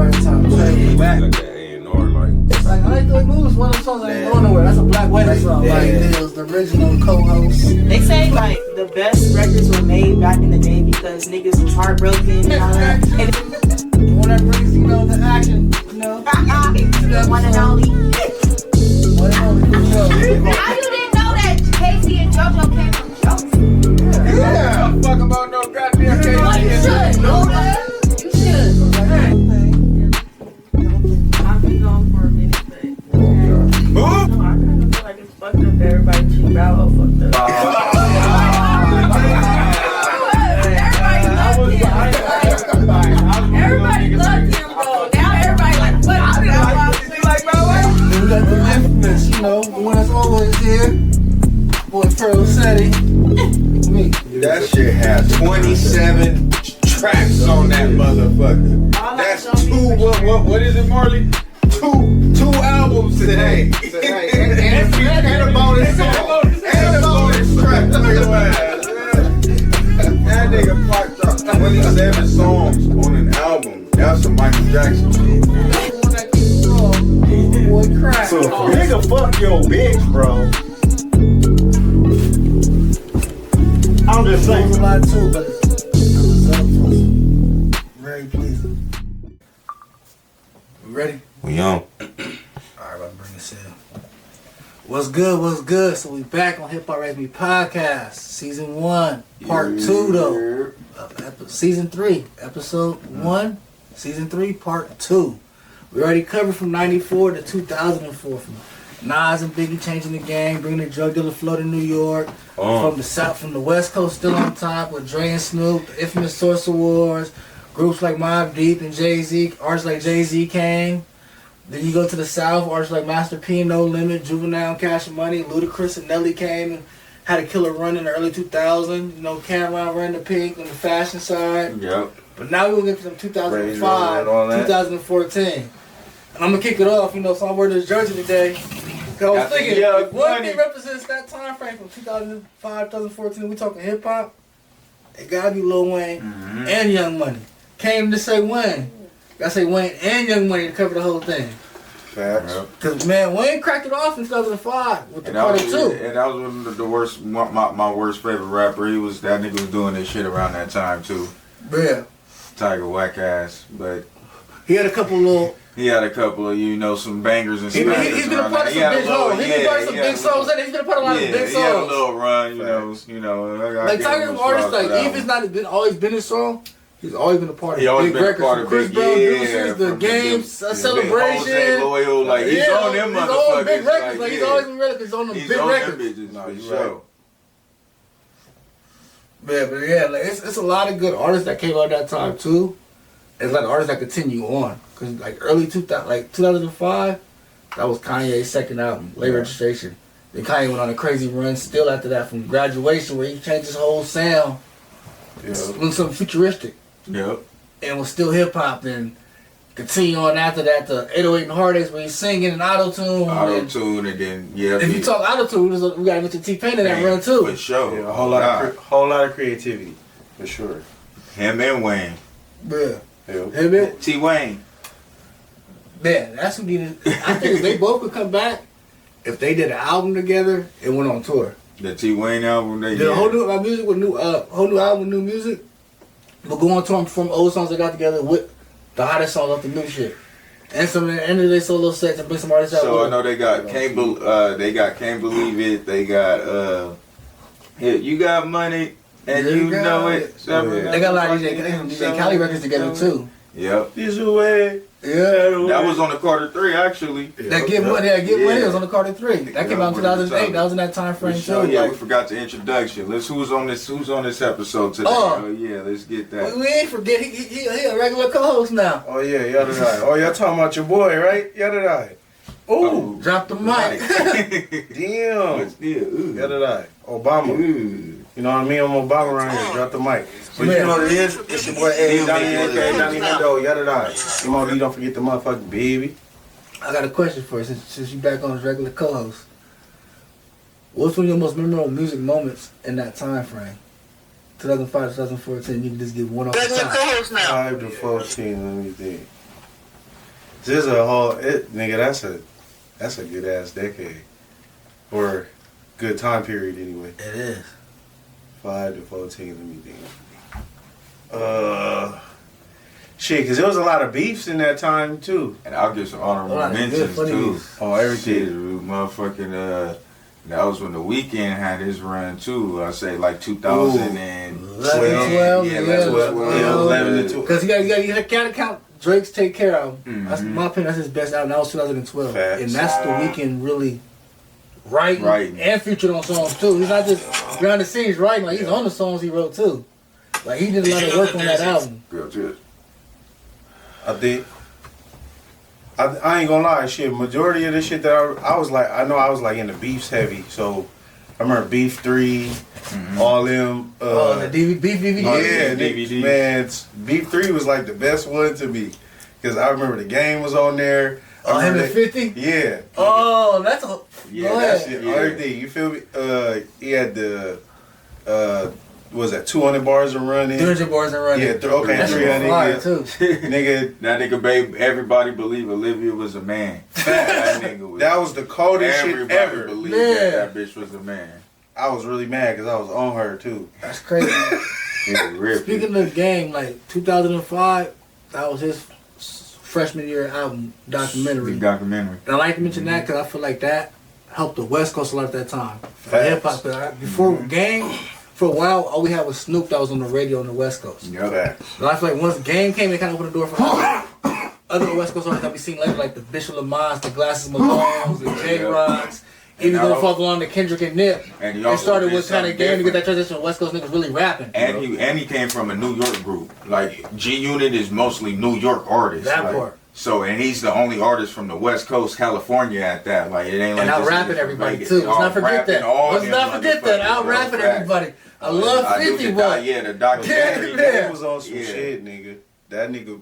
first time. Like that A&R, like. Like, I like the moves. One of the songs that ain't going nowhere. That's a Black Wedding song. Like, it was the original co-host. They say like the best records were made back in the day because niggas was heartbroken and all that. And The one that brings, you know, the action, you know. the one and only. One and only, for sure. How you didn't know that Casey and JoJo came from Jokes? Yeah, don't fuck about no goddamn Oh, you should know that. You should. I'll be gone for a minute, but no, I kind of feel like it's fucked up. Everybody cheap out, all fucked up. Everybody loved him, though. Now everybody like, what? I Then we got the infamous, you know, the one that's always here. Boy, Pearl Setti. Me. That shit has 27 tracks on that motherfucker. That's what is it, Marley? Two albums today. And a bonus song. And a bonus track. That nigga fucked up 27 songs on an album. That's a Michael Jackson shit. Boy, crack. So nigga, fuck your bitch, bro. I'm just It was saying. a lot too, but the result was very pleasing. We ready? We on. Alright, let's bring this in. What's good? What's good? So we back on Hip Hop Raise Me Podcast, Season 1, Part 2 though. Season 3, Episode 1, Season 3, Part 2. We already covered from 94 to 2004, from Nas and Biggie changing the game, bringing the drug dealer flow to New York, from the South, from the West Coast still on top with Dre and Snoop, the infamous Source Awards, groups like Mobb Deep and Jay-Z, artists like Jay-Z came. Then you go to the South, artists like Master P, No Limit, Juvenile, Cash Money, Ludacris and Nelly came and had a killer run in the early 2000s. You know, Cameron ran the pink on the fashion side. Yep. But now we're going to get to them 2005, 2014. And I'm going to kick it off, you know, so I wear this jersey today. Cause I was thinking, if one thing represents that time frame from 2005, 2014, we talking hip hop, it got to be Lil Wayne and Young Money. Came to say Wayne. I say Wayne and Young Money to cover the whole thing. Facts. Cause man, Wayne cracked it off in 2005 with the Carter 2. And that was one of the worst, my worst favorite rapper. That nigga was doing this shit around that time too. Yeah. Tiger whack ass, but he had a couple little. He had a couple of, you know, some bangers and He's been a part of some big songs. He's been a part of some big songs. He's been a part of a lot of big songs. He had a little run, you know. Like Tiger's artist, like even if it's not always been his song. He's always been a part of big records. From Chris Brown Deuces, the Games, Celebration. Loyal, like he's on them motherfuckers. He's on big records. Like he's always been ready because he's on them big records. But yeah, like it's a lot of good artists that came out that time too. It's like artists that continue on. Cause like early 2000, like 2005, that was Kanye's second album, Late Registration. Then Kanye went on a crazy run still after that from Graduation, where he changed his whole sound. Went something futuristic. Yep. And was still hip hop, and continue on after that to 808 and Heartaches, where he's singing in auto-tune. Auto-tune, and then if you talk auto-tune, we gotta mention T-Pain in that run too. For sure. Yeah, a whole lot of creativity, for sure. Him and Wayne. Yeah. Him and T-Wayne. Man, that's who needed. I think if they both could come back, if they did an album together and went on tour. The T-Wayne album, they did a whole new music with whole new album with new music. But go on tour and perform old songs they got together with the hottest songs off the new shit. And some of the end of their solo sets and bring some artists out. So I know they got Can't Believe It. They got You Got Money and You Know It. They got a lot of DJ Khaled records together too. Yep. This way. Yeah. That was on the Carter 3 actually. That Get Money was on the Carter 3. That came out in 2008. That was in that time frame too. Yeah, we forgot the introduction. Who's on this episode today? Oh yeah, let's get that. We ain't forget he a regular co-host now. Oh yeah, Yadadai. Oh, y'all talking about your boy, right? Yadadai. Ooh, drop the mic. Damn. Yadadai. Obama. You know what I mean? I'm Obama around here. Drop the mic. But you know what it is? It's your boy Johnny Hundo. Yadadai. You don't forget the motherfucking baby. I got a question for you since you back on as regular co-host. What's one of your most memorable music moments in that time frame? 2005 to 2014. You can just give one off the top. 5 to 14. Let me think. This is a whole nigga. That's a good ass decade, or good time period anyway. It is. 5 to 14. Let me think. Shit, because there was a lot of beefs in that time too. And I'll give some honorable mentions too. Oh, everything. Shit, motherfucking that was when The Weeknd had his run too. I say like 2012. Yeah, 11 to 12. Because you gotta count Drake's Take Care album. That's my opinion. That's his best album. That was 2012, Facts. and that's The Weeknd really writing and featured on songs too. He's not just behind the scenes writing. Like he's on the songs he wrote too. Like he did a lot of work on that album. I think. I ain't gonna lie, shit. Majority of the shit that I was like in the beefs heavy. So I remember Beef 3, all them. The Beef DVD. Yeah, DVD. Man, Beef 3 was like the best one to me because I remember the game was on there. Oh, him and 50? Yeah. Oh, that's a. Yeah, that's it. Everything. You feel me? He had the. Was that 200 bars and running? 200 bars and running. Yeah, okay, 300. Yeah. Too. Nigga. That nigga made everybody believe Olivia was a man. That nigga was. That was the coldest shit ever. Everybody believed that bitch was a man. I was really mad because I was on her too. That's crazy. Speaking of the game, like 2005, that was his freshman year album documentary. The documentary. And I like to mention that because I feel like that helped the West Coast a lot at that time. For hip hop. Before Game, for a while, all we had was Snoop that was on the radio on the West Coast. Yep. But I feel like once Game came, it kind of opened the door for other West Coast artists that we seen later, like the Bishop Lamonts, the Glasses Malones, the J-Rocks. Even though it along to Kendrick and Nip, it started with kind of Game to get that transition of West Coast niggas really rapping. And he came from a New York group. Like G-Unit is mostly New York artists. That part. So, and he's the only artist from the West Coast, California at that. Like, it ain't like out rapping everybody too. Let's not forget that. Let's not forget that. Out rapping everybody. I love 50, but yeah, the documentary. That was on some shit, nigga. That nigga.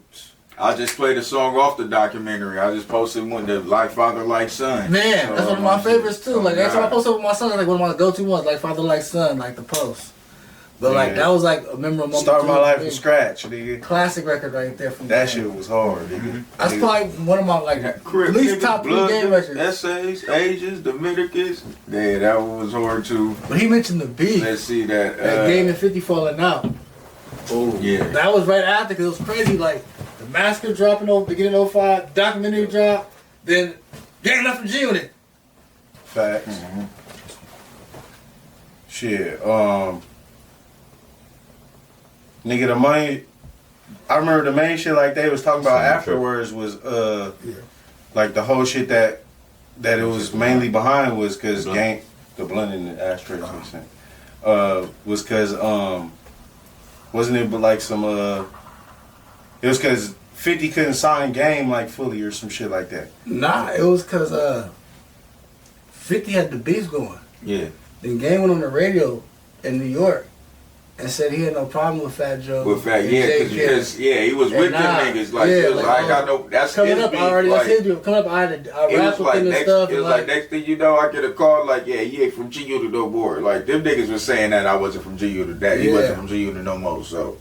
I just played a song off the documentary. I just posted one, the Like Father, Like Son. Man, that's one of my favorites too. Like every time I post up with my son, that's like one of my go-to ones, Like Father, Like Son, like the post. But like that was like a memorable moment. Start my life from scratch, nigga. Classic record right there from that shit was hard, nigga. That's probably one of my like at least top 3 game records. Essays, Asians, Dominicans. Yeah, that one was hard too. But he mentioned the beat. Let's see that. Game and 50 falling out. Oh yeah. That was right after because it was crazy. Like the Massacre dropping over beginning of 05, documentary drop, then Game left from G-Unit. Facts. Shit. Nigga, the money. I remember the main shit like they was talking about afterwards was like the whole shit that it was mainly behind was because Game, the blunt in the ashtray was because wasn't it but like some it was because 50 couldn't sign Game like fully or some shit like that. Nah, it was because 50 had the beats going. Yeah. Then Game went on the radio in New York and said he had no problem with Fat Joe. With Fat, because he was with them niggas. Like, it was like, I know, that's coming his up beat. already. Like, that's his beat. Coming up, I rapped with him and stuff. It was like next thing you know, I get a call like, yeah, he ain't from G-Unit no more. Like, them niggas was saying that I wasn't from G-Unit, that he wasn't from G-Unit no more, so.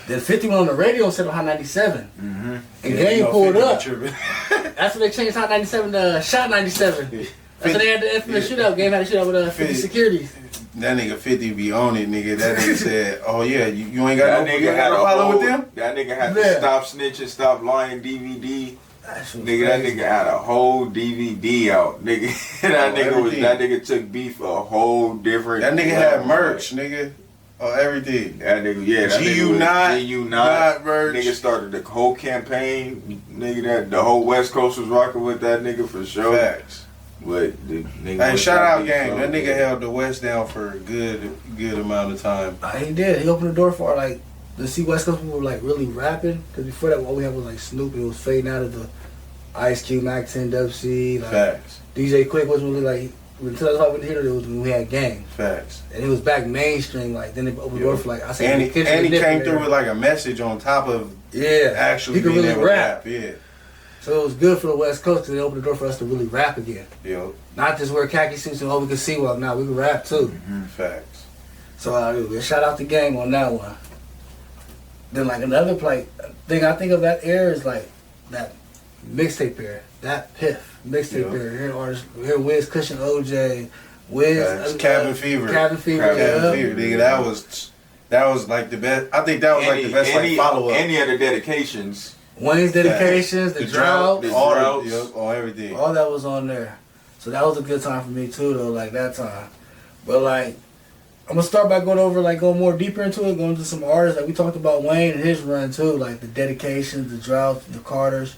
Then 50 went on the radio and said Hot 97. And Game pulled up. That's when they changed Hot 97 to Shot 97. That's when they had the infamous shootout. Game had a shootout with 50 securities. That nigga 50 be on it, nigga. That nigga said, "Oh yeah, you ain't got no problem with them." That nigga had the Stop Snitching, Stop Lying DVD. Nigga, that nigga had a whole DVD out. Nigga, that nigga took beef a whole different. That nigga had merch, nigga. Oh, everything. That nigga, yeah. GU not merch. Nigga started the whole campaign. Nigga, that the whole West Coast was rocking with that nigga for sure. Facts. But the nigga, hey, shout out Game. That nigga held the West down for a good amount of time. He did. He opened the door for like to see West Coast people like really rapping. Because before that, all we had was like Snoop. It was fading out of the Ice Cube, Mac 10, Dub C. Like, facts. DJ Quick wasn't really like. Until that's why we didn't hear it was when we had Game. Facts. And he was back mainstream. Like then they opened the door for like I said. And he came through with like a message on top of actually he could being really able to rap. Yeah. So it was good for the West Coast because they opened the door for us to really rap again. Yo. Not just wear khaki suits and we could see well. Now we can rap too. Facts. So shout out the Game on that one. Then like another thing I think of that era is like that Mixtape era. That Piff. Mixtape era. Here artists, here Wiz, Cushion, OJ, Wiz. Cabin Fever. Cabin Fever, Cabin Fever, nigga. That was like the best. I think that was like the best like follow up. Any other dedications? Wayne's dedications, the drought, all everything. All that was on there. So that was a good time for me too, though. Like that time, but like I'm gonna start by going more deeper into it, going into some artists. Like we talked about Wayne and his run too, like the dedications, the droughts, the Carters.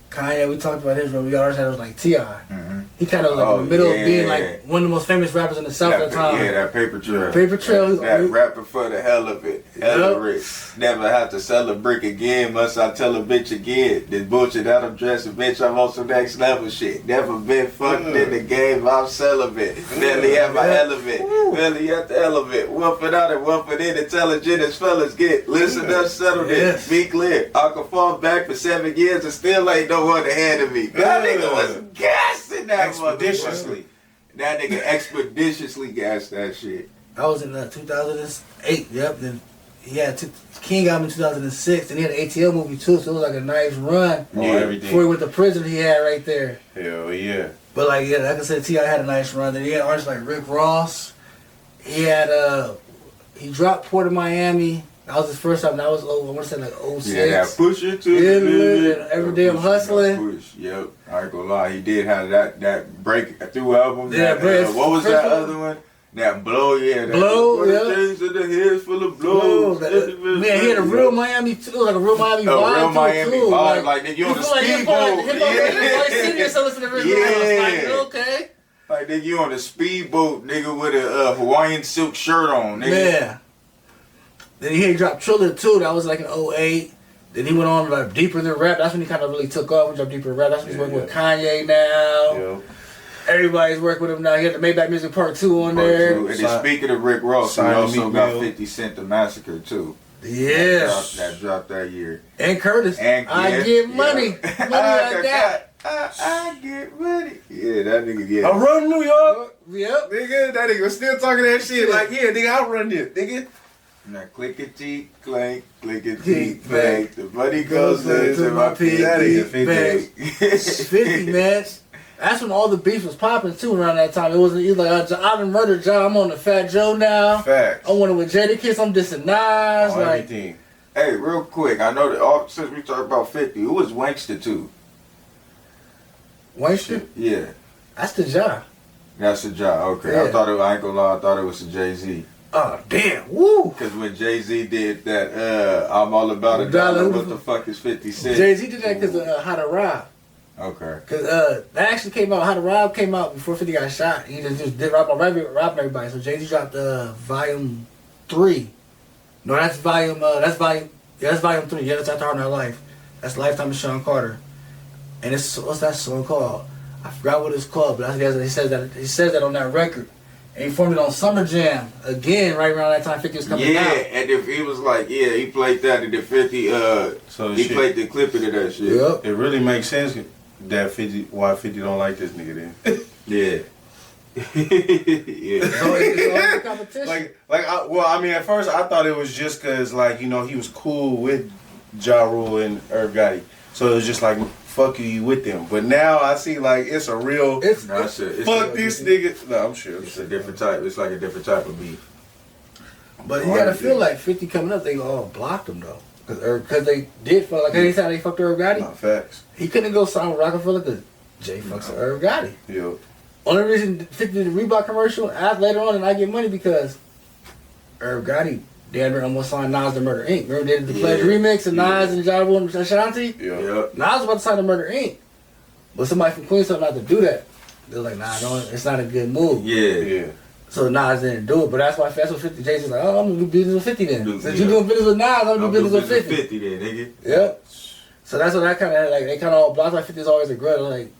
Kanye, we talked about his run. We got artists that was like T.I. Mm-hmm. He kind of was like in the middle of being like one of the most famous rappers in the South at the time. Yeah, that Paper Trail. Paper Trail. That rapper for the hell of it. Hella rich. Never have to sell a brick again, must I tell a bitch again. This bullshit that I'm dressing, bitch, I'm on some next level shit. Never been fucked in the game, I'm celibate. Barely at my element. Barely at the element. Whooping out and whooping in, intelligent as fellas get. Listen up, settle it. Be clear. I can fall back for 7 years and still ain't no one ahead of me. That nigga was gassing that expeditiously. That nigga expeditiously gassed that shit. I was in 2008. Yep. Then he had King got him in 2006, and he had an ATL movie too. So it was like a nice run. Everything. Before he went to prison, he had right there. Hell yeah. But like like I said, T.I. had a nice run. Then he had artists like Rick Ross. He had he dropped Port of Miami. That was his first time. That was I want to say like 06. Yeah, that push it to the limit. Every day I'm hustling. Push. Yep. I ain't gonna lie. He did have that breakthrough album. Yeah, what was that other one? That Blow, yeah. Blow, yeah. Things in the heads full of blows. Man, he had a real Miami too. It was like a real Miami vibe. A real Miami too. vibe. Like nigga, you on the speedboat. Yeah. Okay. Like nigga, you on the speedboat, nigga, with a Hawaiian silk shirt on, nigga. Yeah. Then he dropped Triller too. That was like in 08. Then he went on like deeper than rap. That's when he kind of really took off. He dropped deeper rap. That's when he's working with Kanye now. Yeah. Everybody's working with him now. He had the Maybach Music Part 2 on there. And then speaking of Rick Ross, he also got 50 Cent the Massacre too. Yeah. That dropped that year. And Curtis. I get money. Money I got. I get money. Yeah, that nigga get. I run New York. Yep. Nigga, that nigga was still talking that shit. Like, yeah, nigga, I run this, nigga. Now clickety clank, clickety clank. The money goes into my piggy bank. 50, man. That's when all the beef was popping too around that time. It was like I done murdered Joe. I'm on the Fat Joe now. Facts. I'm on it with Jadakiss. I'm dissing Nas. Like everything. Hey, real quick, I know that since we talked about 50, who was Wankster too? Wankster? Yeah. That's the Ja. That's the Ja. Okay. Yeah. I ain't gonna lie. I thought it was the Jay-Z. Oh damn! Woo! Because when Jay-Z did that, I'm all about a dollar. What the fuck is 50 Cent? Jay-Z did that because of How to Rob. Okay. Because that actually came out. How to Rob came out before 50 got shot. He just did robbing everybody. So Jay-Z dropped Volume 3. No, that's Volume. That's Volume 3. Yeah, that's After Hard Knock Life. That's Lifetime of Sean Carter. And what's that song called? I forgot what it's called, but he says that on that record. And he formed it on Summer Jam again, right around that time 50 was coming out. Yeah, and if he was like, he played that and the 50. So he played the clip of that shit. Yep. It really makes sense that 50 why 50 don't like this nigga then. Yeah. Yeah. So it's all competition. I mean, at first I thought it was just because, like, you know, he was cool with Ja Rule and Irv Gotti. So it was just like, fuck you with them. But now I see, like, it's a real, it's fuck this nigga. No, I'm sure. It's a different type. It's like a different type of beef. But you gotta feel like 50 coming up, they all blocked him, though. Because they did feel like anytime they fucked Irv Gotti. Nah, facts. He couldn't go sign with Rockefeller because Jay fucks with Irv Gotti. Yep. Only reason 50 did the Reebok commercial later on and I get money because Irv Gotti damn near almost signed Nas to Murder Inc. Remember they did the Pledge remix of Nas and Ja Rule and Ashanti? Yeah. Nas was about to sign to Murder Inc. But somebody from Queens told him not to do that. They were like, nah, it's not a good move. Yeah. So Nas didn't do it, but that's why Fast with 50 Jay was like, oh, I'm gonna do business with 50 then. Since you doing business with Nas, I'm gonna do business with 50. 50 then, nigga. Yep. So that's what that kind of like. They kind of all blocked. Like 50 is always a grudge. Like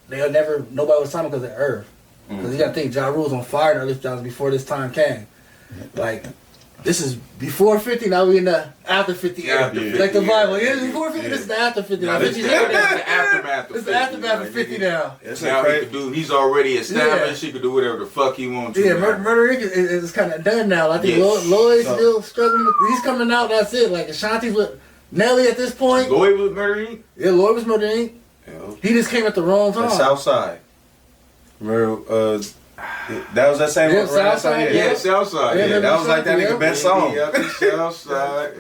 nobody was signing because of Irv. Because you gotta think Ja Rule's on fire in the early 2000s before this time came. Like this is before 50. Now we in the after 50 era. Like the Bible. Yeah, before 50. This is the after 50. Now 50's the aftermath of 50. It's the aftermath of 50 now. Now he could do. He's already established. He could do whatever the fuck he wants to. Yeah, Murder Inc. is kind of done now. I think Lloyd's still struggling. He's coming out. That's it. Like Ashanti's with Nelly at this point. Lloyd was Murder Inc. Yeah, Lloyd was Murder Inc. He just came at the wrong time. The South Side. Remember, that was that same Yeah, one. Southside, Yeah, Southside. Yeah, Yeah, That was like that nigga best song. Yeah, Southside.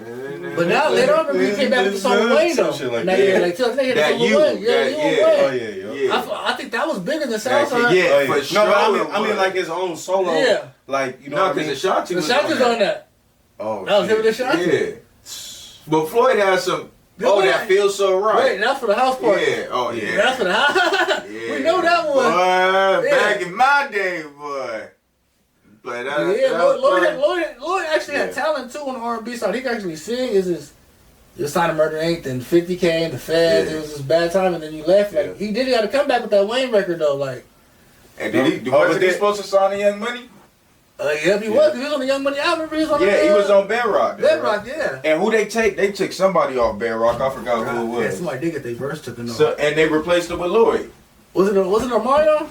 But now later on, he came back with the song with Wayne though. Some shit like Now, that. yeah, like I think he had the That song with you, Wayne. Yeah, that- you yeah. and Oh Wayne. yeah, yo. I think that was bigger than Yeah, Southside. yeah, Oh, yeah. for sure. No, but I mean like his own solo. Yeah. Like, you know No, what I mean? because Ashanti The was Shot's on that. Oh, That was him shit. with the Shot's. Yeah. But Floyd has some. Oh, that feels so Wait, right. that's for the house party. Yeah. Oh, yeah. That's for the house. Yeah. We know that one. Boy, Yeah. back in my day, boy. But Yeah, Lloyd actually had Yeah. talent too on the R&B side. He could actually sing. Is his sign of Murder Inc. Then 50 came, the Feds. Yeah. It was his bad time, and then you left. Like he did got to come back with that Wayne record though. Like, And did he? Oh, Wasn't he but supposed to sign the Young Money? yeah, he was. He was on the Young Money album. Remember he was on Yeah, the, he was on Bedrock. Bedrock. Yeah. And who they take? They took somebody off Bedrock. I forgot who it Yeah, was. somebody did get their verse taken off. So, and they replaced it with Lloyd. Was it Omarion?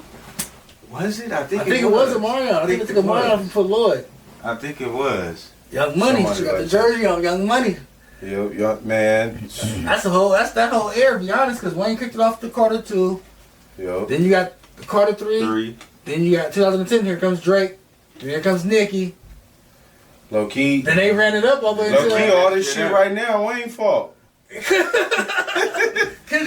Was it? I think it was Omarion. I think they took Omarion for Lloyd. I think it was. Young Money. Somebody She got the like jersey on. Young Money. Yo, man. That's that whole era. To be honest, because Wayne kicked it off to Carter 2. Yo. Then you got Carter 3. 3. Then you got 2010. Here comes Drake. Then here comes Nicki. Low key. Then they ran it up all the way Low key, to all this shit right now, Wayne fault. Can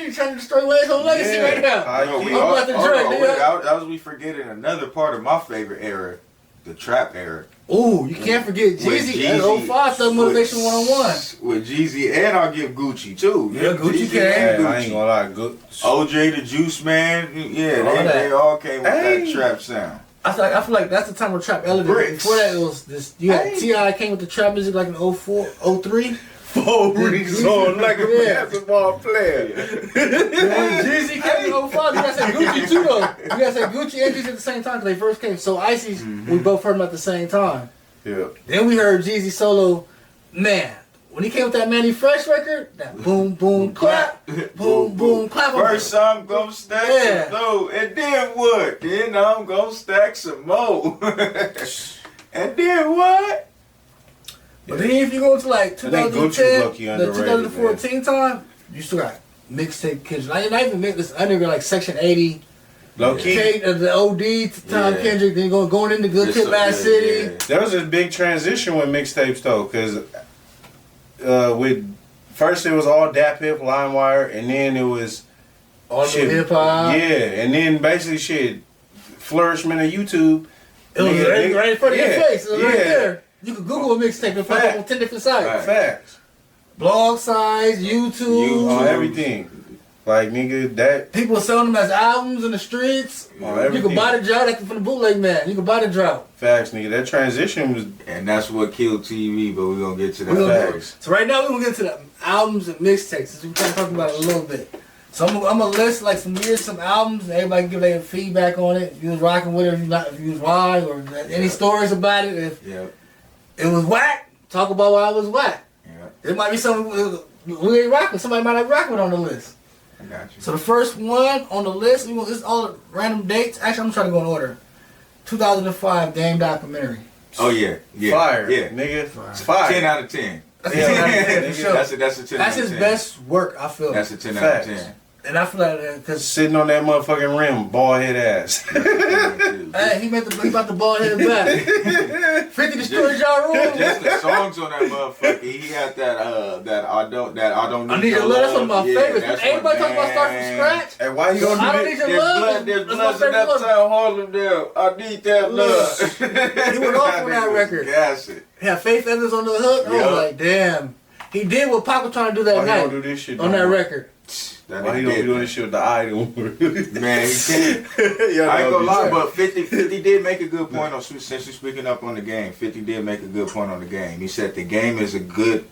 you trying to destroy Wayne's whole legacy right now? High key. I'm about to Drake, nigga. That was we forgetting another part of my favorite era, the trap era. Ooh, you can't forget Jeezy. That's 05 Thug Motivation 101. With Jeezy, and I'll give Gucci too. Yeah, Gucci Jeezy came. and I ain't gonna lie, good. OJ the Juice Man, yeah, All that. they all came with Hey. that trap sound. I feel like that's the time where trap elevated. Bricks. Before that, it was this. You had T.I. came with the trap music like in 04, 03. Four rings on like a Yeah. basketball player. When Jeezy came in 05, you gotta say Gucci too though. You gotta say Gucci and Jeezy at the same time because they first came. So Icy's, we both heard them at the same time. Yeah. Then we heard Jeezy solo. Man, when he came with that Manny Fresh record, that boom boom clap, boom boom clap. First I'm gonna stack Yeah. some dough, and then what? Then I'm gonna stack some more. And then what? But then if you go to like I think Gucci was 2010, low-key the underrated, 2014 time, you still got mixtape kids. Not even this underground like Section 80. Low key. Kate of the OD to Tom Yeah. Kendrick, then going into Good Kid, Bad City. There was a big transition with mixtapes though, cause with first it was all Dap Hip, LimeWire, and then it was All the shit, hip hop. Yeah, and then basically shit flourishment of YouTube. It was Nigga, right in front of your yeah, face. It was right yeah. there. You could Google a mixtape and find it on 10 different sites. Right. Facts. Blog sites, YouTube. On everything. Like nigga, that People selling them as albums in the streets. on You everything. can buy the drought from the bootleg man. You can buy the drought. Facts, nigga. That transition was And that's what killed TV, but we're gonna get to that. We gonna- facts. So right now we're going to get to the albums and mixtapes since we're kind of talking about it a little bit. So I'm going to list like some albums and everybody can give their feedback on it. If you was rocking with it, if you was why, or any stories about it. If Yep. it was whack, talk about why it was whack. Yep. There might be something we ain't rocking. Somebody might not rock with on the list. I got you. So the first one on the list, this is all random dates. Actually, I'm trying to go in order. 2005 Game documentary. Oh yeah. Yeah. fire. Yeah. Nigga. Fire. It's fire. 10 out of 10. That's Yeah, a 10 out of 10 for nigga, sure. That's a 10 That's out of 10. his best work, I feel. That's a 10 out Facts. of 10. And I feel like because Sitting on that motherfucking rim, bald head ass. hey, he about the ball headed back. 50 destroyed Ja Rule. Just the songs on that motherfucker. He had that I don't I need your love. That's one of my favorites. that's Everybody my talking about start from man. scratch. Hey, why you gonna I do don't that? need your There's love. blood, there's That's blood my in that favorite one. town Harlem there. I need that love. He went off on that record. Gas it. He had Faith Evans on the hook. I Yeah. was like, damn. He did what Pac was trying to do that Why he night don't do this shit on no that more? record. That Why he nigga don't be did, doing this shit with the idol? man, he can't. Yeah, I ain't gonna lie, but but 50 did make a good point on since you're speaking up on the game. 50 did make a good point on the game. He said the game is a good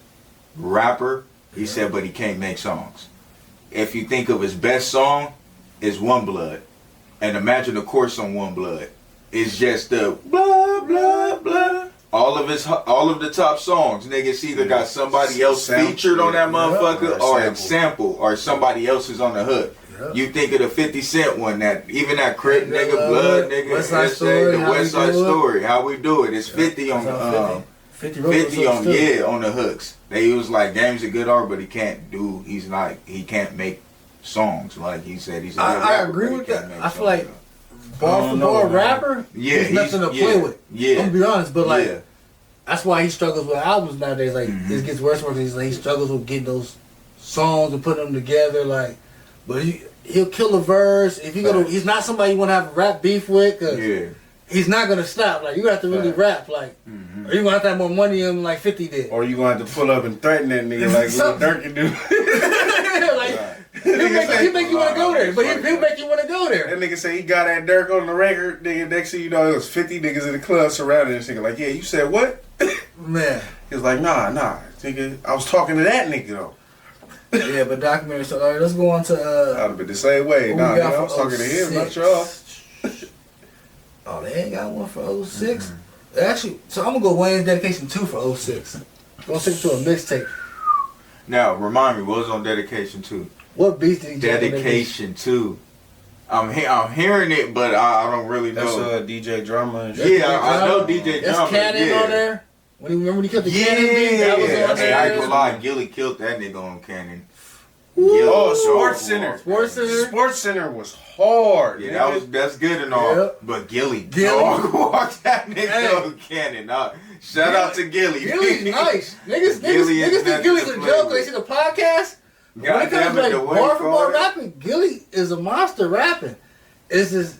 rapper. He said, but he can't make songs. If you think of his best song, is One Blood, and imagine the chorus on One Blood. It's just the blah blah blah. All of the top songs, niggas either got somebody else Sample, featured on that yeah. motherfucker, Or or a it's sample, or somebody else is on the hook. Yeah. You think of the 50 Cent one, that even that Crip Yeah, nigga, Blood nigga, West Side it's Story, the How West We Side Do It. Story, how we do it. It's 50 on That's the on 50 wrote those 50 on hooks, too. yeah on the hooks. They was like Game's a good art, but he can't make songs. Like he said, I agree with that. I feel like bar for bar rapper, he's nothing to play with. Yeah, I'm gonna be honest, but like that's why he struggles with albums nowadays. Like it gets worse and worse. He struggles with getting those songs and putting them together. Like, but he'll kill a verse if you go to. He's not somebody you want to have a rap beef with. Cause he's not gonna stop. Like you have to really rap. Like, or you gonna have to have more money than like 50 did. Or you gonna have to pull up and threaten that nigga like Lil Durk can do. He'll make you want to go there, but he'll make you want to go there. That nigga say he got that Durk on the record. Nigga, next thing you know, it was 50 niggas in the club surrounding this nigga. Like, yeah, you said what? Man, he was like, nah, nigga, I was talking to that nigga though. Yeah, but documentary. So let's go on to. I'd have been the same way. Nah, nigga, I was talking to him, not y'all. Oh, they ain't got one for 06? Actually, so I'm gonna go Wayne's Dedication 2 for 06. Gonna stick to a mixtape. Now, remind me, what was on Dedication 2? What beats did he Dedication 2. I'm hearing it, but I don't really know. That's DJ Drama and shit. Yeah, I know DJ Drama. That's Cannon on there. Remember when he killed the Cannon beat? That was on there. I ain't gonna lie, Gilly killed that nigga on Cannon. Sports Center. Sports Center was hard. Yeah, that's good and all. But Gilly dog walked that nigga on Cannon. Shout out to Gilly. Gilly's nice. Niggas think Gilly's a joke. They see the podcast. When it comes to like bar for bar rapping, Gilly is a monster rapping. It's just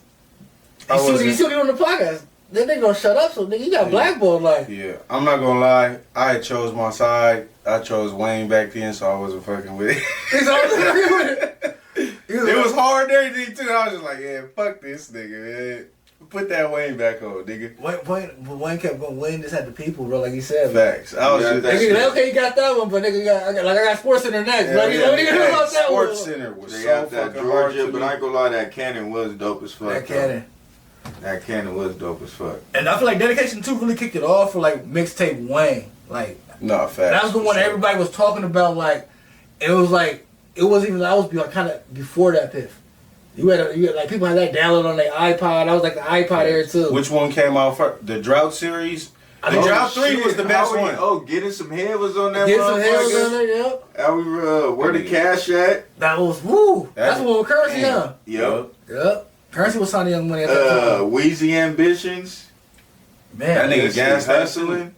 you see what he on the podcast. Then they gonna shut up, so nigga, you got blackballed like. Yeah, I'm not gonna lie. I chose my side. I chose Wayne back then, so I wasn't fucking with it. It was hard and everything too. I was just like, yeah, fuck this nigga, man. Put that Wayne back on, nigga. Wayne kept going. Wayne just had the people, bro, like he said. Facts. I was just okay, you got that one, but nigga, I got Sports Center next. What do you know about that one? Sports Center was they so got that fucking hard Georgia, but I ain't gonna lie, that Cannon was dope as fuck. That Cannon was dope as fuck. And I feel like Dedication 2 really kicked it off for like mixtape Wayne. Like, facts. That was the one everybody was talking about. Like, it wasn't even. I was kind of before that piff. You had like people had that download on their iPod. I was like the iPod era too. Which one came out first? The Drought series. The Drought 3 was the best one. Oh, Getting Some Head was on that. Getting Some Head was on there. Yep. Where the cash at? That was woo. That's what Currency on. Yep. Currency was signing Young Money at that time. Wheezy Ambitions. Man, that nigga Gas Hustling.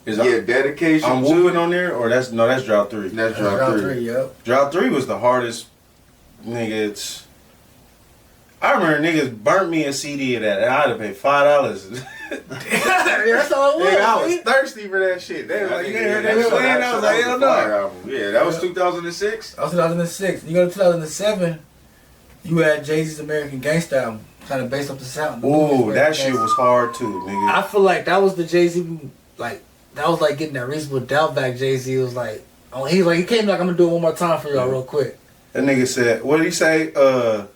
Dedication. I'm whooping on there, or that's Drought 3. That's Drought 3. Yep. Drought 3 was the hardest. Nigga, I remember niggas burnt me a CD of that, and I had to pay $5. That's all it was. Nigga, I was thirsty for that shit. They was like, you ain't heard that playing? I was like, hell no. Yeah, that was 2006. That was 2006. You go to 2007, you had Jay-Z's American Gangsta album, kind of based off the sound. Ooh, that shit was hard too, nigga. I feel like that was the Jay-Z, like, that was like getting that Reasonable Doubt back. Jay-Z was like, he came like, I'm gonna do it one more time for y'all real quick. That nigga said, what did he say? I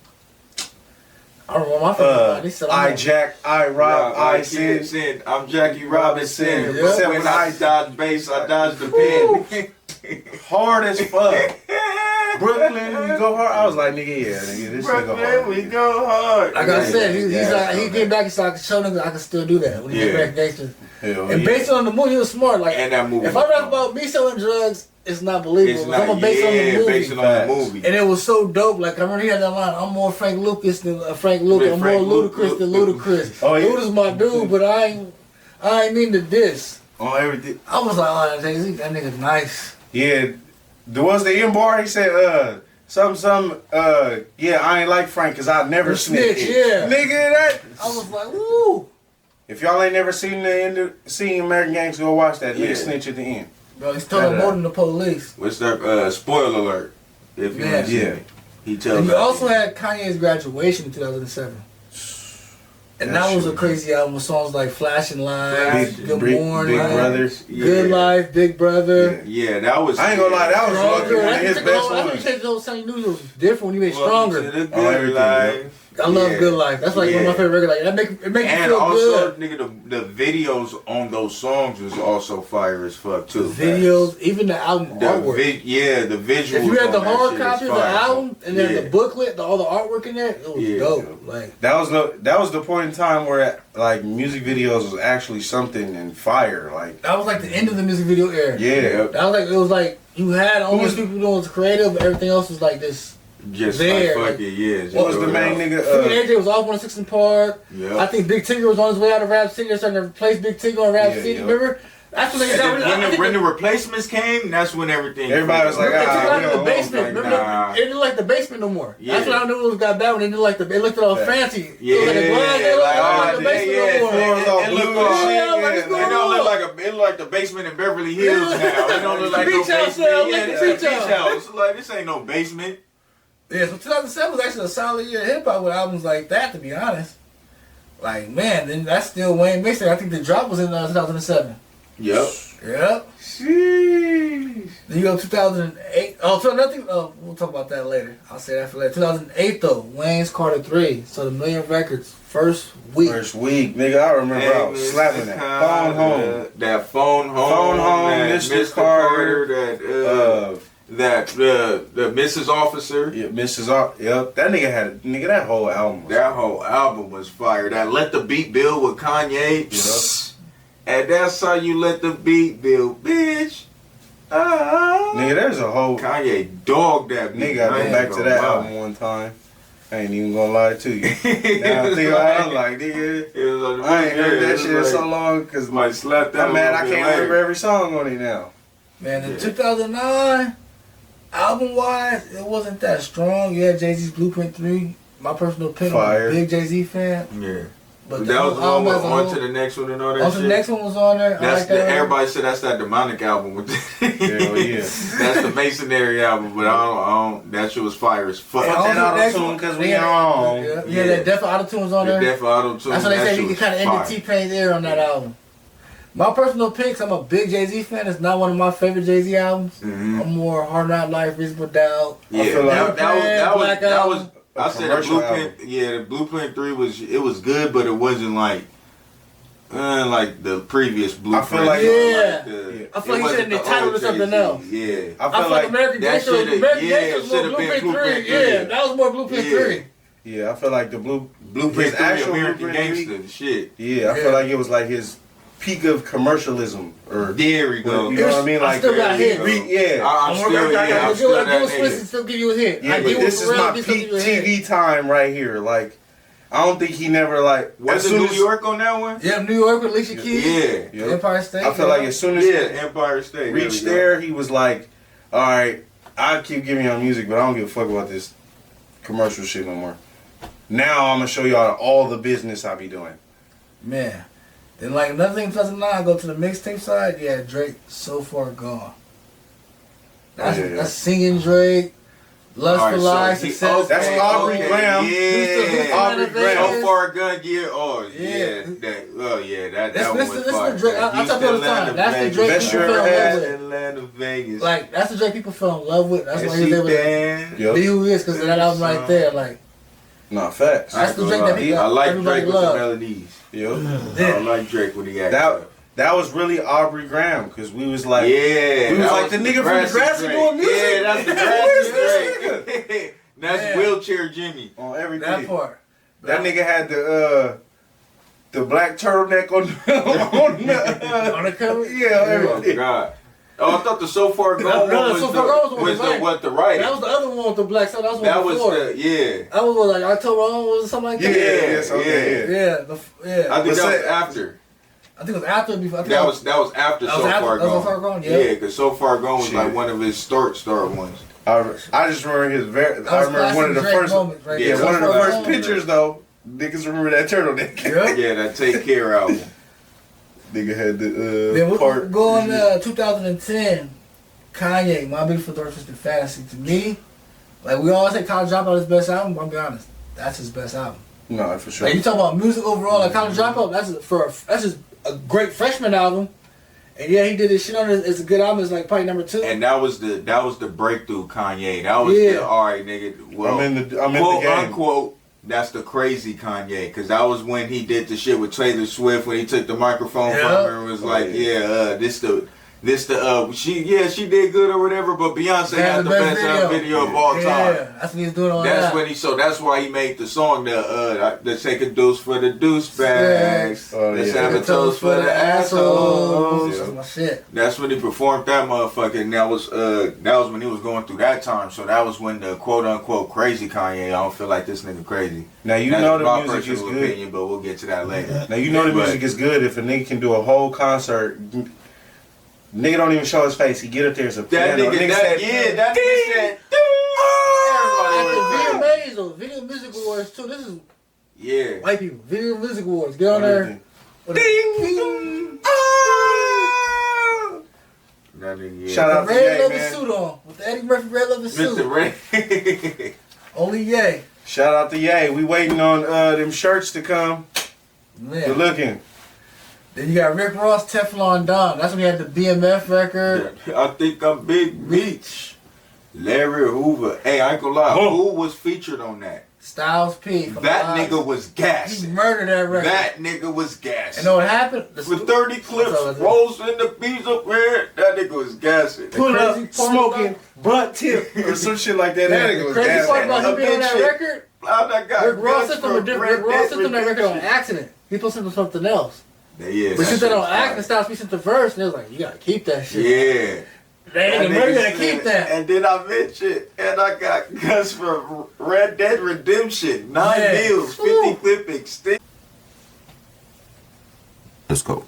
don't remember my favorite. He said, I jack, I rob, I sin. I'm Jackie Robinson. Yep. When I dodge bass, I dodge the pen. Hard as fuck. Brooklyn, we go hard. I was like, nigga, this nigga hard. We go hard. Like I said, he came back and said, I could show niggas I could still do that. When he came back gangsters. And based on the movie, he was smart. Like, and that movie, if I rap about me selling drugs, it's not believable. I'm gonna base it on the movie. And it was so dope. Like, I remember he had that line, I'm more Frank Lucas than Frank Lucas. I'm more Ludacris than Ludacris. Luda's my dude, but I ain't mean to diss. On everything. I was like, oh, Jay-Z, that nigga's nice. Yeah. There was the end bar, he said, I ain't like Frank because I never snitch. Yeah. Nigga, that. I was like, woo. If y'all ain't never seen American Gangsta, go watch that. Nigga snitch at the end. Bro, he's telling more than the police. What's that? Spoiler alert. If you want to see it. He tells. And you also had Kanye's Graduation in 2007. And that was a crazy album with songs like Flashing Lights, Good Morning, Big Brothers, Good Life, Big Brother. Yeah, that was. I ain't gonna lie, that was lucky one of his best ones. I think the whole thing knew it was different when he made Stronger. Good Life. I love Good Life. That's like one of my favorite records. Like, it makes you feel also, good. nigga, the videos on those songs was also fire as fuck too. The videos, even the album artwork. The visuals. If you had the hard copy of the album and then the booklet, all the artwork in there, it was dope. Like that was the point in time where like music videos was actually something and fire. Like that was like the end of the music video era. Yeah, that was like You had only people doing was creative, but everything else was like this. Just there, like fuck it, yeah. What was the main nigga? Freaking AJ was off on 6 and Park. Yeah. I think Big Tigger was on his way out of Rap City. They're starting to replace Big Tigger on Rap City. Remember? That's when they got when the replacements came, that's when everything. Everybody was like, they took out ah, the basement. Remember? nah. It didn't like the basement no more. Yeah. That's when I knew it got bad when they didn't like the. It looked all fancy. Yeah, it was like a glass. They like the basement no more. It looked all It don't look like it look like the basement in Beverly Hills now. It don't look like no Beach house basement. now, Yeah, like the it's a beach beach house. house. Like this ain't no basement. Yeah, so 2007 was actually a solid year of hip hop with albums like that. To be honest, like man, then that's still Wayne Mixtape. I think the drop was in 2007. Yep. Yep. Sheesh. Then you go 2008. Oh, so nothing. We'll talk about that later. I'll say that for later. 2008 though, Wayne's Carter 3. So the Million Records first week. First week, nigga. I remember I was slapping that. Phone home. That phone home. Phone home. That Mr. Carter. That the Mrs. Officer. Yeah, Yep. That nigga had that whole album. That whole album was fire. That Let the Beat Build with Kanye. Yep. And that's how you let the beat build, bitch. Nigga, there's a whole Kanye dogged that beat. nigga. I go back to that album one time. I ain't even gonna lie to you. Now I think I was like, nigga, I ain't heard that shit in so long because might slap that. I'm mad I can't remember every song on it now. Man, in 2009, album wise, it wasn't that strong. You had Jay-Z's Blueprint 3. My personal opinion, I'm a big Jay-Z fan. Yeah. But that was the one with on to the next one and all that shit. The next one was on there. That's like that everybody said that's that demonic album. With Hell yeah. That's the Masonry album, but I don't that shit was fire as fuck. Fuck that auto-tune because we on. Yeah, that Def Auto-Tune was on there. Def Auto-Tune. That's what they said. You can kind of end the T-Pain's era on that album. My personal picks, I'm a big Jay-Z fan. It's not one of my favorite Jay-Z albums. Mm-hmm. I'm more Hard Knock Life, Reasonable Doubt. Yeah, I feel like that was I said the Blueprint. Album. Yeah, the Blueprint 3 was good, but it wasn't like the previous Blueprint. I feel like I feel like he should have entitled to something else. Yeah, I feel like American Gangster was more Blueprint 3. Yeah, that was more Blueprint 3. Yeah, I feel like the Blueprint 3, actual American Gangster shit. Yeah, I feel like it was like his peak of commercialism. Or there we go. You know what I mean? Like I still got hit. I'm still that hit. Still give you a hit. Yeah, but this is my peak TV time right here. Like, I don't think he never like. Was it New York on that one? Yeah, New York with Alicia Keys. Yeah. Empire State. I feel like as soon as Empire State reached there, he was like, "All right, I keep giving y'all music, but I don't give a fuck about this commercial shit no more. Now I'm gonna show y'all all the business I be doing." Man. Then like another thing, 2009, I go to the mixtape side. Yeah, Drake, So Far Gone. That's singing Drake. Lust for Life, Success. That's Aubrey Graham. Yeah, Aubrey Graham. So Far Gone, yeah. Oh yeah, that one was fire. Drake. I tell you all the time. That's the Drake people fell in love with. Atlanta, Vegas. Like that's the Drake people fell in love with. That's why he's able to be who he is because of that album right there. Like, nah, facts. That's the Drake that people I like everybody Drake love. with the melodies. Yep. I like Drake when he acted. That was really Aubrey Graham because we was like, yeah, we was like the nigga from Degrassi doing music. Yeah, that's the Degrassi Drake. That's Wheelchair Jimmy on everything. That part. That nigga had the black turtleneck on the cover. Yeah, everything. Oh God. Oh, I thought the So Far Gone was the right. That was the other one with the black. So that was That before. That was like October was something like that. Yeah. I think that was after. I think it was after. Before. That was after So Far Gone. So Far Gone. Yeah, because So Far Gone was like one of his start ones. I just remember I remember one of the first. One of the first pictures though. Niggas remember that turtleneck. Yeah, that Take Care album. Nigga had the then we're going 2010. Kanye, My Beautiful Dark Twisted Fantasy. To me, like we always say, College Dropout is his best album. But I'm be honest, that's his best album. No, for sure. Like you talk about music overall, like College Dropout, that's just a great freshman album. And yeah, he did his shit on it. It's a good album. It's like probably number 2. And that was the breakthrough Kanye. That was the alright nigga. Well, I'm in the quote game. Unquote. That's the crazy Kanye, because that was when he did the shit with Taylor Swift when he took the microphone from her and was like, This she did good or whatever, but Beyonce had the best video of all time. Yeah, that's what he's doing on that. That's why he made the song let's take a dose for the deuce bags. Let's have a toast for the assholes. That's my shit. That's when he performed that motherfucker, and that was when he was going through that time. So that was when the quote unquote crazy Kanye. I don't feel like this nigga crazy. Now you That's know the my music is personal good, opinion, but we'll get to that later. Now you know the music is good if a nigga can do a whole concert. Nigga don't even show his face. He get up there as a piano. That nigga said. VMAs or Video Music Awards too. This is white people. Video Music Awards. Get on there. Ding. Shout out to red Ye, leather man. suit on with the Eddie Murphy red leather suit. Mr. Ray. Only Ye. Shout out to Ye. We waiting on them shirts to come. Man. Good looking. Then you got Rick Ross, Teflon Don. That's when he had the BMF record. I think I'm Big Meech. Larry Hoover. Hey, I ain't gonna lie. Who was featured on that? Styles P. That nigga was gassing. He murdered that record. That nigga was gassing. And know what happened? With 30 clips, rolls in the beats up there, that nigga was gassing. Pull up, smoking, butt tip, or some shit like that. That nigga was crazy gassing. part about him being on that record, Rick Ross sent him that record on accident. He supposed to send him something else. Yeah, but sent that on accident. Styles P sent the verse, and it was like, you gotta keep that shit. Yeah. They gotta keep that. And then I mentioned, and I got guns for Red Dead Redemption, 9 deals, 50 clip extend. Let's go.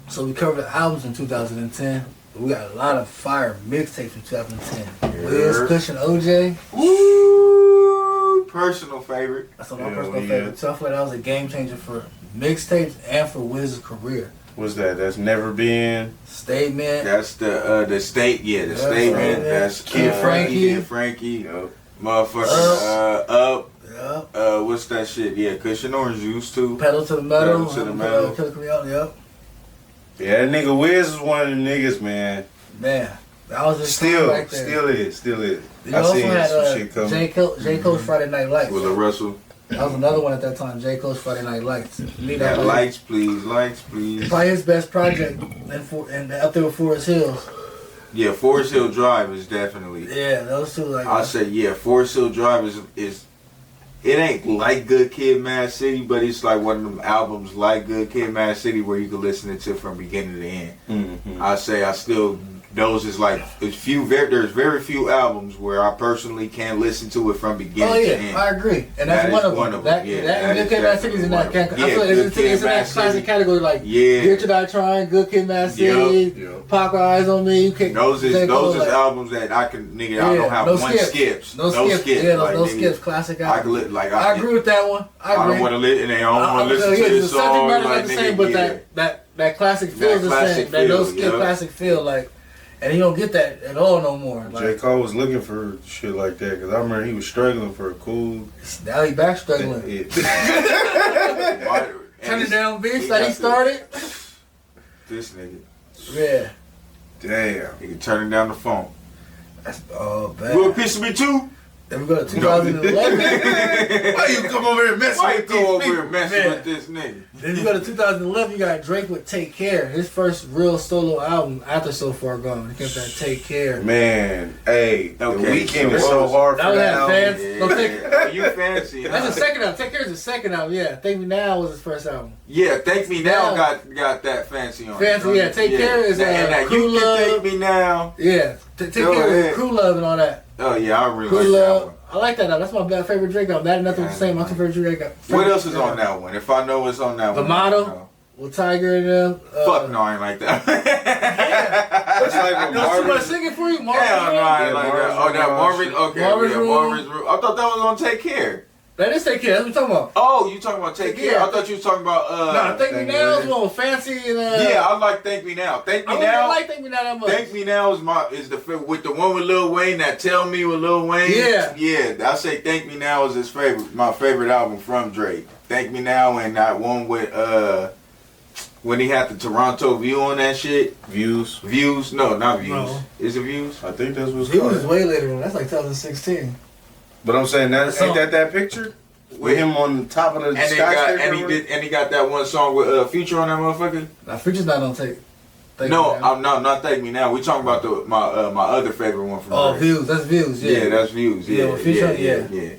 So we covered the albums in 2010. We got a lot of fire mixtapes in 2010. Wiz, Kush, and OJ. Woo! Personal favorite. That's my personal favorite. So I feel like that was a game changer for mixtapes and for Wiz's career. What's that? That's Never Been. Statement. That's the state. Yeah, the statement. That's Kid Frankie. Kid Frankie. Motherfucker. Up. Yep. What's that shit? Yeah, Kush and Orange Juice too. Pedal to the Metal. Pedal to the Metal. Yep. Yeah, that nigga Wiz is one of them niggas, man. Man, that was his still right there. Still is. You also had J. Cole's Friday Night Lights. With a Russell. That was another one at that time. J. Cole's Friday Night Lights. Yeah, lights, please. Probably his best project, and up there with Forest Hills. Yeah, Forest Hill Drive is definitely. Yeah, those two like. I say Forest Hill Drive is. It ain't like Good Kid, Mad City, but it's like one of them albums like Good Kid, Mad City where you can listen to it from beginning to end. Mm-hmm. Those is like there's very few albums where I personally can listen to it from beginning to end. I agree, and that's one of them. That Good Kid, Mad City is in that category. I feel like it's in that classic category, like Here to Die Trying, Good Kid, Mad City, Pop Eyes on Me. Those is albums that I can I don't have no one skips. No skips. Yeah, no skips. Classic album. I agree with that one. I don't want to listen. And I don't want to listen to this song. Something like the same, but that classic feel is the same. That no skip classic feel like. And he don't get that at all no more. Like, J. Cole was looking for shit like that because I remember he was struggling for a cool. Now he back struggling. Turning down beats that he started. This nigga. Yeah. Damn. He can turn down the phone. That's bad. You want a piece of me too? Then we go to 2011. Why you come over here messing with this nigga? Then you go to 2011, you got Drake with Take Care. His first real solo album after So Far Gone. He kept that Take Care. Man, hey, The Weeknd is so hard for that album. You fancy. That's the second album. Take Care is the second album, yeah. Thank Me Now was his first album. Yeah, Thank Me Now got that fancy on it. Fancy, yeah. Take Care is Crew Love. Take Me Now. Yeah, Take Care is Crew Love and all that. Oh yeah, I really like that one. I like that album. That's my favorite Drake album. That and Nothing Was the Same. My two favorite Drake album. What else is on that one? If I know what's on that one. The Motto with Tiger and them. Fuck no, I ain't like that. That's like Marvin. Somebody singing for you, Marvin. Hell no, I ain't like that. Oh, that Marvin. Okay, Marvin's Room. I thought that was on Take Care. That is Take Care. That's what I'm talking about. Oh, you talking about Take Care? I thought you was talking about. Nah, Thank Me Now is one with Fancy and. Yeah, I like Thank Me Now. Thank Me Now. I like Thank Me Now that much. Thank Me Now is the with the one with Lil Wayne. That Tell Me with Lil Wayne. Yeah. I say Thank Me Now is my favorite album from Drake. Thank Me Now and that one with when he had the Toronto View on that shit. Views. No, not Views. No. Is it Views? I think that's what's called. Views is way later than that's like 2016. But I'm saying ain't that picture? With him on the top of the skyscraper? And he got that one song with Future on that motherfucker. Nah, Future's not on tape. I'm not Thank Me Now. We talking about my other favorite one from Dre. Views. That's Views. Yeah, that's Views. Yeah.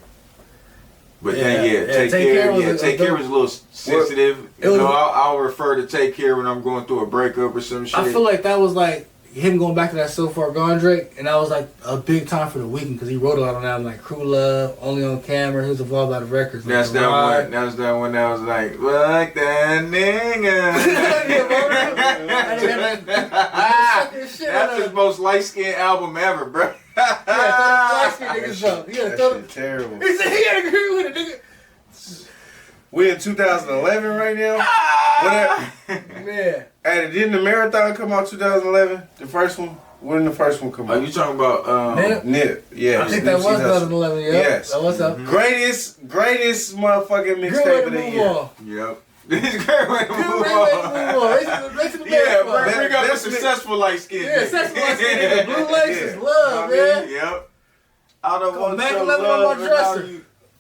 But then Take Care was a little sensitive. I'll refer to Take Care when I'm going through a breakup or some shit. I feel like that was like him going back to that So Far Gone Drake, and that was like a big time for The Weeknd because he wrote a lot on that, like Crew Love, Only on Camera. He was involved by the records. That's that one. That's that one that was like that nigga. That's his most light skinned album ever, bro. Light skinned niggas up. That shit terrible. He said he had to agree with it, nigga. We in 2011 right now. Man. Hey, didn't the Marathon come out 2011? The first one? When did the first one come out? Are you talking about Nip? Yeah. I think that was 2011, yeah. Yes. That was up. Greatest motherfucking mixtape of the year. Yep. This great way to move on. Bring up a successful light skin. Yeah, successful light skin. Blue laces, love, man. Yep. I don't want Mac your 11 love. on my dresser.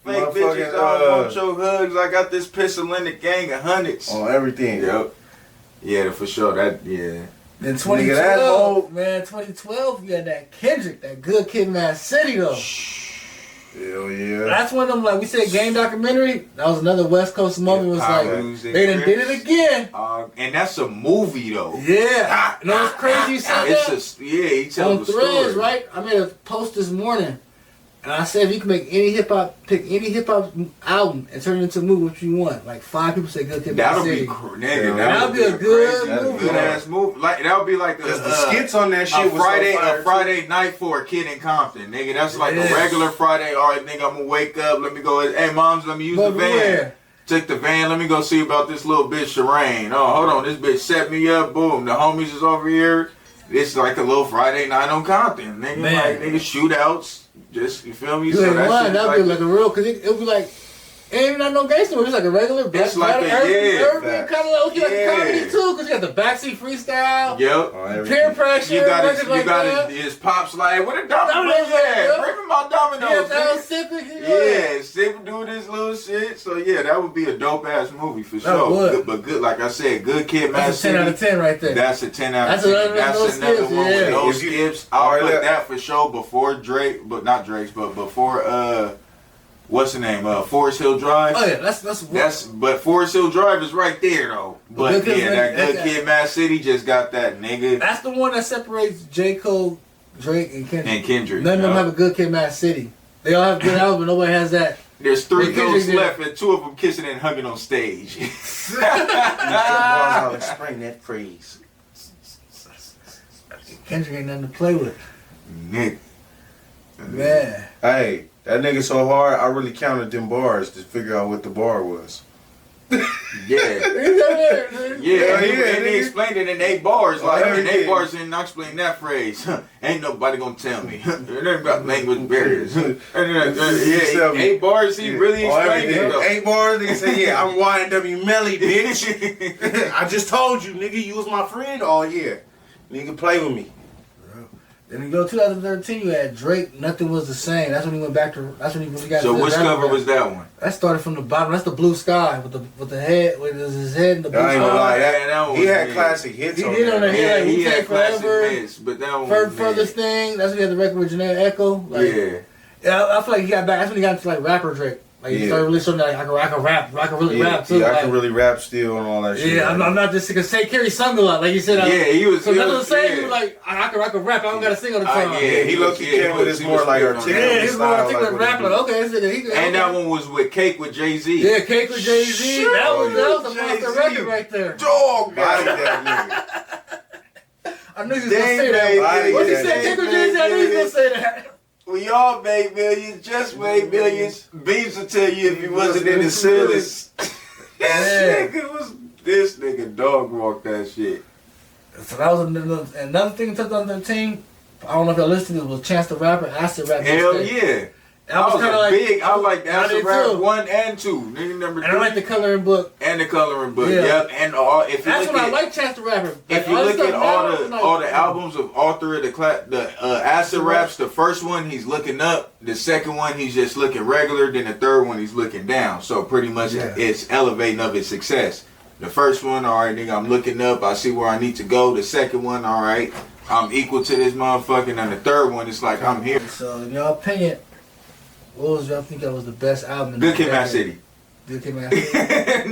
Fake bitches, I don't want your hugs. I got this pistol in the gang of hundreds. On everything. Yep. Yeah, for sure. Then 2012, man, 2012, you had that Kendrick, that Good Kid, Mad City, though. Hell yeah. That's one of them, like we said, game documentary. That was another West Coast moment. It was like, they done did it again. And that's a movie, though. Yeah. You know what's crazy? You said that? He tells on the Threads, story. right? I made a post this morning. And I said, if you can make any hip hop, pick any hip hop album and turn it into a movie, what you want. Like 5 people say Good Kid, Mad City. That'll be a good movie. Good ass movie. Like that would be like the skits on that shit. A Friday night for a kid in Compton, nigga. That's like a regular Friday. All right, nigga, I'm gonna wake up. Let me go. Hey, moms, let me use the van. Take the van. Let me go see about this little bitch Shireen. Oh, hold on, this bitch set me up. Boom, the homies is over here. It's like a little Friday night on Compton, nigga. Like nigga shootouts. Just, you feel me? You ain't lying. That'd be like a real, cause it'll be like, ain't not no gangster movie. It's like a regular black it's like urban kind of like comedy too, cause you got the backseat freestyle. Yep. Peer pressure. You got it. His pops like, what a domino at? Bring me my dominoes. Sipping, doing this little shit. So yeah, that would be a dope ass movie for sure. But good, like I said, Good Kid, Mad City. That's a 10 out of 10 right there. That's a 10 out of 10. That's another one with no skips. I'll put that for sure before Drake, but not Drake's, but before what's the name? Forest Hill Drive. Oh yeah, that's but Forest Hill Drive is right there though. But that Good Kid, Mad City just got that, nigga. That's the one that separates J. Cole, Drake, and Kendrick. None of them have a Good Kid, Mad City. They all have good albums, but nobody has that. There's 3 ghosts left, and 2 of them kissing and hugging on stage. I'll explain that phrase. Kendrick ain't nothing to play with. Nigga. Man. Hey, that nigga so hard, I really counted them bars to figure out what the bar was. Yeah. And they explained it in 8 bars. Like, in 8 bars, and I explained that phrase. Ain't nobody gonna tell me. It ain't about language barriers. 8 bars, he really explained it, though. 8 bars, nigga say, yeah, I'm YNW Melly, bitch. I just told you, nigga, you was my friend all year. Nigga, play with me. Then you go 2013, you had Drake, Nothing Was the Same. That's when he went back to. That's when he got. So which cover was that one? That started from the bottom. That's the Blue Sky with the head, with his head in the blue sky. He had classic hits. He did on that. He had classic hits, but that one. Furthest Thing. That's when he had the record with Janae Echo. Like, yeah, I feel like he got back. That's when he got into like rapper Drake. Like he started really showing that I can rap. I can really rap too. Yeah, I can really rap still and all that shit. Yeah, I'm not just because Take Care, he sung a lot. Like you said, he was. So Nothing Was the Same. He was like, I can rap. I don't gotta sing all the time. He low-key came with his more like articulate. Yeah, he's more articulate rap. Like okay, and that one was with Cake with Jay-Z. Yeah, Cake with Jay-Z. That was a monster record right there. Dog, body that nigga. I knew he was gonna say that. Once he said Cake with Jay-Z, I knew he was gonna say that. We all made millions, just made millions. Beams will tell you if he wasn't in the ceilings. This nigga dog walked that shit. So that was another thing in 2013. I don't know if y'all listened to it, was Chance the Rapper, Acid Rap. Hell yeah. That was kind of big. I like Acid Rap 1 and 2. Nigga number 3. And I like the coloring book. And the coloring book. Yep. And if you that's when I like Chance the Rapper. If you look at all the albums of Author of the Acid Raps, the first one he's looking up, the second one he's just looking regular, then the third one he's looking down. So pretty much it's elevating of his success. The first one, all right, nigga, I'm looking up. I see where I need to go. The second one, all right, I'm equal to this motherfucker. And the third one, it's like I'm here. So, in your opinion, what was y'all think that was the best album? Good Kid, Mad City. Good Kid, Mad City.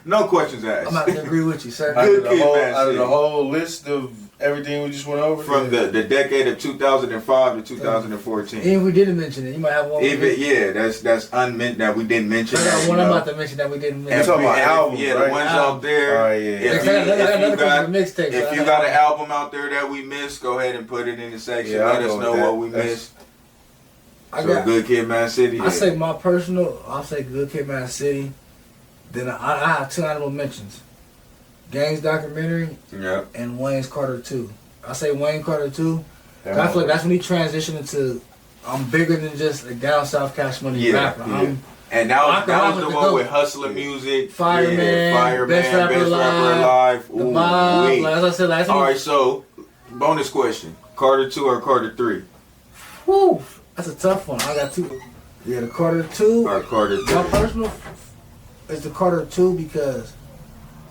no questions asked. I'm about to agree with you, sir. Out Good Kid, Mad of City. the whole list of everything we just went over, From the decade of 2005 to 2014. Even if we didn't mention it, you might have one. That's unmeant that we didn't mention. I That, got one I'm about to mention that we didn't mention. You're talking about albums, yeah, right? the ones out there. Oh, yeah. If you got an album out there that we missed, go ahead and put it in the section. Yeah, Let us know what we missed. So Good Kid, Mad City. I say my personal. I'll say Good Kid, Mad City. Then I have two honorable mentions: Gang's documentary and Wayne's Carter 2. I say Wayne Carter 2. I feel like that's when he transitioned into I'm bigger than just a down south Cash Money rapper. And that was the one with Hustler Music, Fireman, Best Rapper Alive, Ooh, Bob, like, as I said last week. Alright, so bonus question: Carter 2 or Carter 3? Whew, that's a tough one. I got two. Yeah, the Carter 2 or Carter 3. My personal is the Carter 2 because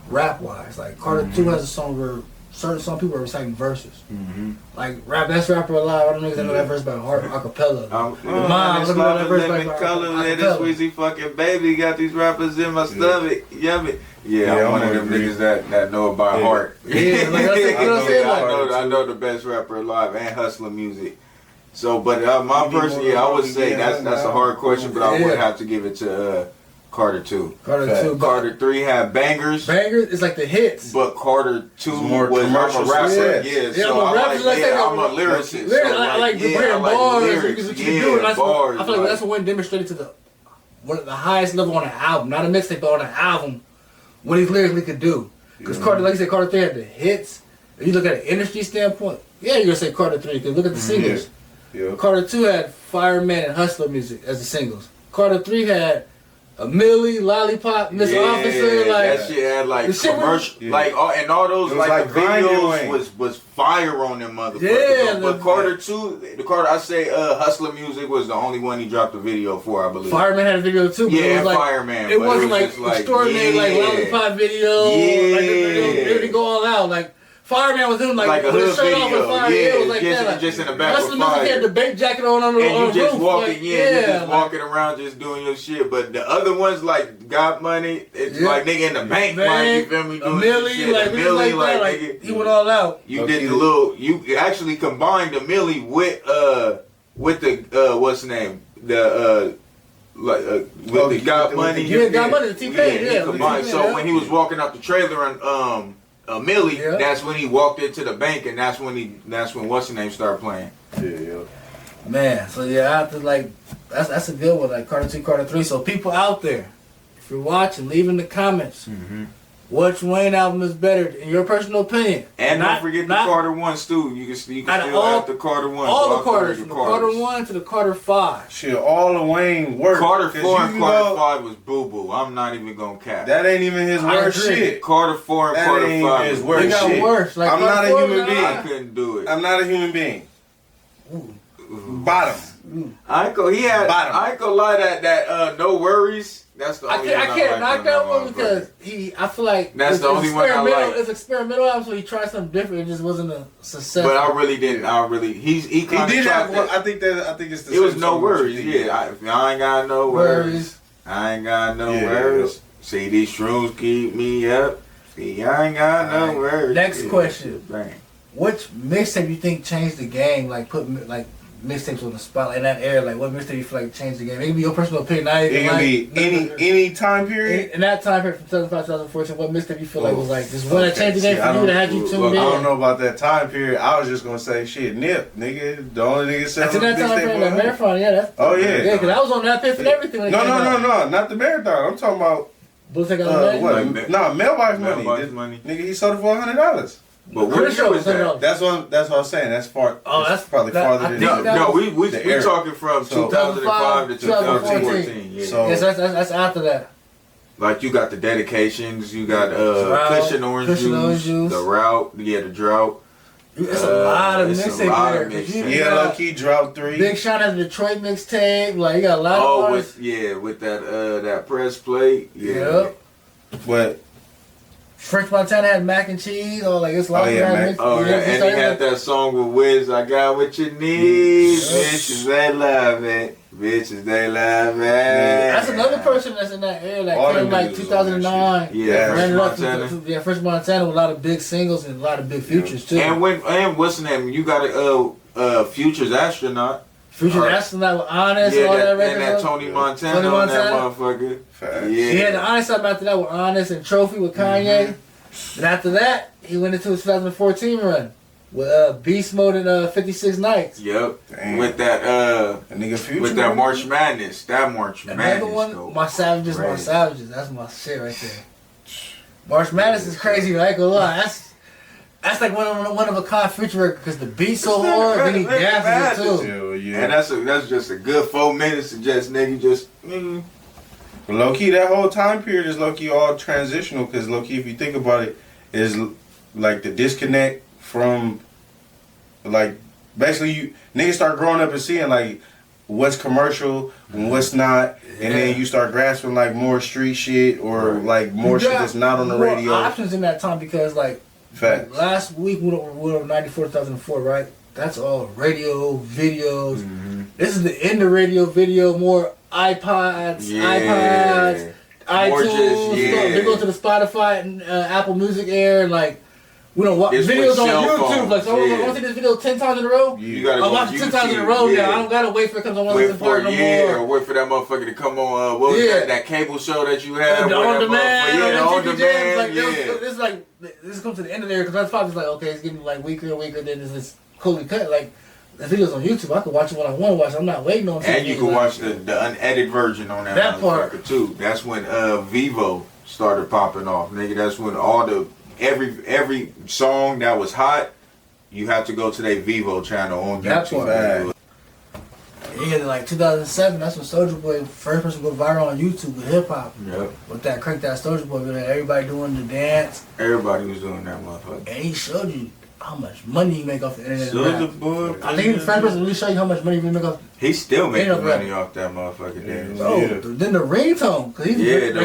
rap wise, like Carter 2 has a song where some people are reciting verses. Like Best Rapper Alive, I don't know if I know that verse by heart acapella. Mom, look at that verse by color, let this Weezy fucking baby got these rappers in my stomach. Yummy. Yeah, I'm one of them niggas that know it by heart. Yeah, like I know the Best Rapper Alive and Hustler Music. So, but my person, I would say that's a hard question, but I would have to give it to Carter 2. Carter 3 had bangers. Bangers is like the hits. But Carter 2 more was commercial. I'm a rapper. Yeah, so I'm a lyricist. I like the bars. Lyrics. You can do it. Bars. I feel like that's what Wayne demonstrated to the highest level on an album, not a mixtape, but on an album, what he lyrically could do. Because Carter, like you said, Carter 3 had the hits. If you look at an industry standpoint, you're gonna say Carter 3 because look at the singles. Carter 2 had Fireman and Hustler Music as the singles. Carter 3 had a Millie, Lollipop, Miss Officer, like that shit had like commercial, like and all those like the videos was fire on them motherfuckers. Yeah, but Carter 2, I say Hustler Music was the only one he dropped a video for, I believe. Fireman had a video too. But yeah, it was like, Fireman. It wasn't like extraordinary like Lollipop video. Like they didn't go all out like. Fireman was him like a with hood his shirt video. off with fire. Yeah, it was like just, that. Like, just in the back Hustler with Music fire. had the bait jacket on the and you just roof. walking, like, you just walking around just doing your shit. But the other ones like got money. It's like nigga in the bank, like you feel me? Doing Millie, shit. like nigga, he went all out. You did the little. You actually combined the Millie with the what's the name? The with the got money. Yeah, got money. The T-Pain. Yeah, combined. So when he was walking out the trailer and Millie, that's when he walked into the bank, and that's when what's the name started playing. Man, so I have to like that's a good one, like Carter 2, Carter 3. So people out there, if you're watching, leave in the comments which Wayne album is better in your personal opinion. And don't forget the Carter 1s too. You can still have the Carter 1s. All the Carters, from the Carter 1 to the Carter 5. Shit, all of Wayne work. Carter 4 and Carter 5 was boo-boo. I'm not even gonna cap. That ain't even his worst shit. Carter 4 and Carter 5 his worst shit. They got worse. Like I'm not a human being. I couldn't do it. I'm not a human being. Bottom. I ain't gonna lie that No Worries. That's the only one I can't knock that one because I feel like that's the only one I like. It's experimental album, so he tried something different. It just wasn't a success. But I really didn't. He did have one. I think it's the. It was No Worries. Yeah, I ain't got no worries. I ain't got no worries. See, these shrooms keep me up. See, I ain't got no worries. Next question. Which mixtape you think changed the game? Like put mixtapes on the spotlight in that era. Like what mixtape you feel like changed the game? It can be your personal opinion. It can be any time period. In that time period from 2005 to 2014, what mixtape you feel like was like this one that changed the game for you that had you tuned in? I don't know about that time period. I was just gonna say shit, Nip, nigga. The only nigga selling in that time period, that marathon, that's because I was on that pitch and everything. No, not the marathon. I'm talking about what? No, mailbox money. Nigga, he sold it for $100. But what year was that? That's what I'm saying. That's far. That's probably farther than. No, we talking from 2005 to 2014. Yeah. So that's after that. Like you got the dedications, you got Cushion Orange Juice, the Route, the Drought. It's a lot of mixtapes. Yeah, low key Drought 3. Big Sean has the Detroit mixtape. Like you got a lot of artists. with that press plate. Yeah. But French Montana had mac and cheese, or like it's a lot of and he had that song with Wiz, I got what you need. Bitches, they love it. Bitches, they love it. That's another person that's in that era that came like 2009. Yeah, French Montana with a lot of big singles and a lot of big features too. And what's the name? You got Future's Astronaut. Future's Astronaut with Honest and all that record. And that Tony Montana on that motherfucker. Yeah. He had the Honest album after that with Honest and Trophy with Kanye. And after that, he went into his 2014 run with Beast Mode and 56 Nights. Yep. Damn. With that nigga Future. With that March Madness. That March Madness. Another one, My Savages. That's my shit right there. March Madness is crazy, right? I ain't gonna lie. That's like one of a kind Future record because the beat's so hard, then he gasses it too. Yeah. And that's just a good 4 minutes to just nigga just. Low key, that whole time period is low key all transitional because low key, if you think about it, is like the disconnect from like basically niggas start growing up and seeing like what's commercial and what's not, and then you start grasping like more street shit or like more shit that's not on the radio. Options in that time because like last week we were 94 2004, right? That's all radio videos. This is the end of radio video, more iPods, iTunes. They go to the Spotify and Apple Music Air and like. We don't watch videos on YouTube. Like, so I want to see this video 10 times in a row. You gotta I watch it 10 times in a row. Yeah, I don't gotta wait for it to come on. Wait for no more. Or wait for that motherfucker to come on. What was that cable show that you had? The on demand. The on demand. Like, this like this comes to the end of there because that's probably like okay, it's getting like weaker and weaker. Then there's this coolly cut like. The videos on YouTube, I can watch it when I want to watch. I'm not waiting on. And you can watch the unedited version on that part too. That's when Vivo started popping off, nigga. That's when all the every song that was hot, you have to go to their Vivo channel on YouTube. Yeah, like 2007, that's when Soulja Boy first person go viral on YouTube with hip hop. Yep. With that Crank That Soulja Boy video, everybody doing the dance. Everybody was doing that motherfucker. And he showed you how much money you make off the internet. Soulja Boy. I think the first person really show you how much money you make off. He's still making money off that motherfucking dance. Then the ringtone. The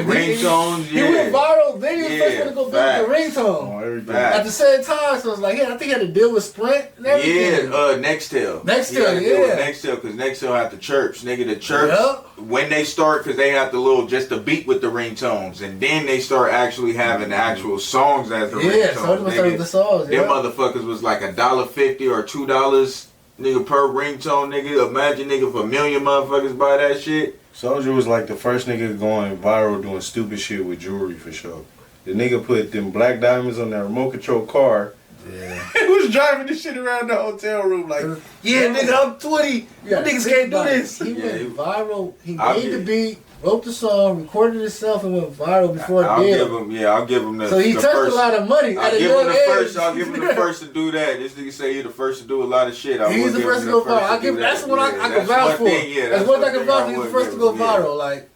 ringtones. He went viral. Then he was first one to go back to the ringtone. At the same time, so it's like, I think he had to deal with Sprint and everything. Nextel. Nextel, because Nextel had the chirps. Nigga, the chirps, when they start, because they have the beat with the ringtones, and then they start actually having the actual songs as the ringtones. So it was the songs. Them motherfuckers was like $1.50 or $2, nigga, per ringtone, nigga. Imagine, nigga, if 1 million motherfuckers buy that shit. Soulja was like the first nigga going viral doing stupid shit with jewelry for sure. The nigga put them black diamonds on that remote control car. Yeah. He was driving this shit around the hotel room like, nigga, I'm 20. You niggas can't do this. He went viral. He made the beat, wrote the song, recorded it himself, and went viral before it did. I'll give him the So he touched a lot of money at a young age. I'll give him the first to do that. This nigga say he's the first to do a lot of shit. He's the first to go viral. That's what I can vouch for. That's one thing I can vouch for. He's the first to go viral. Like,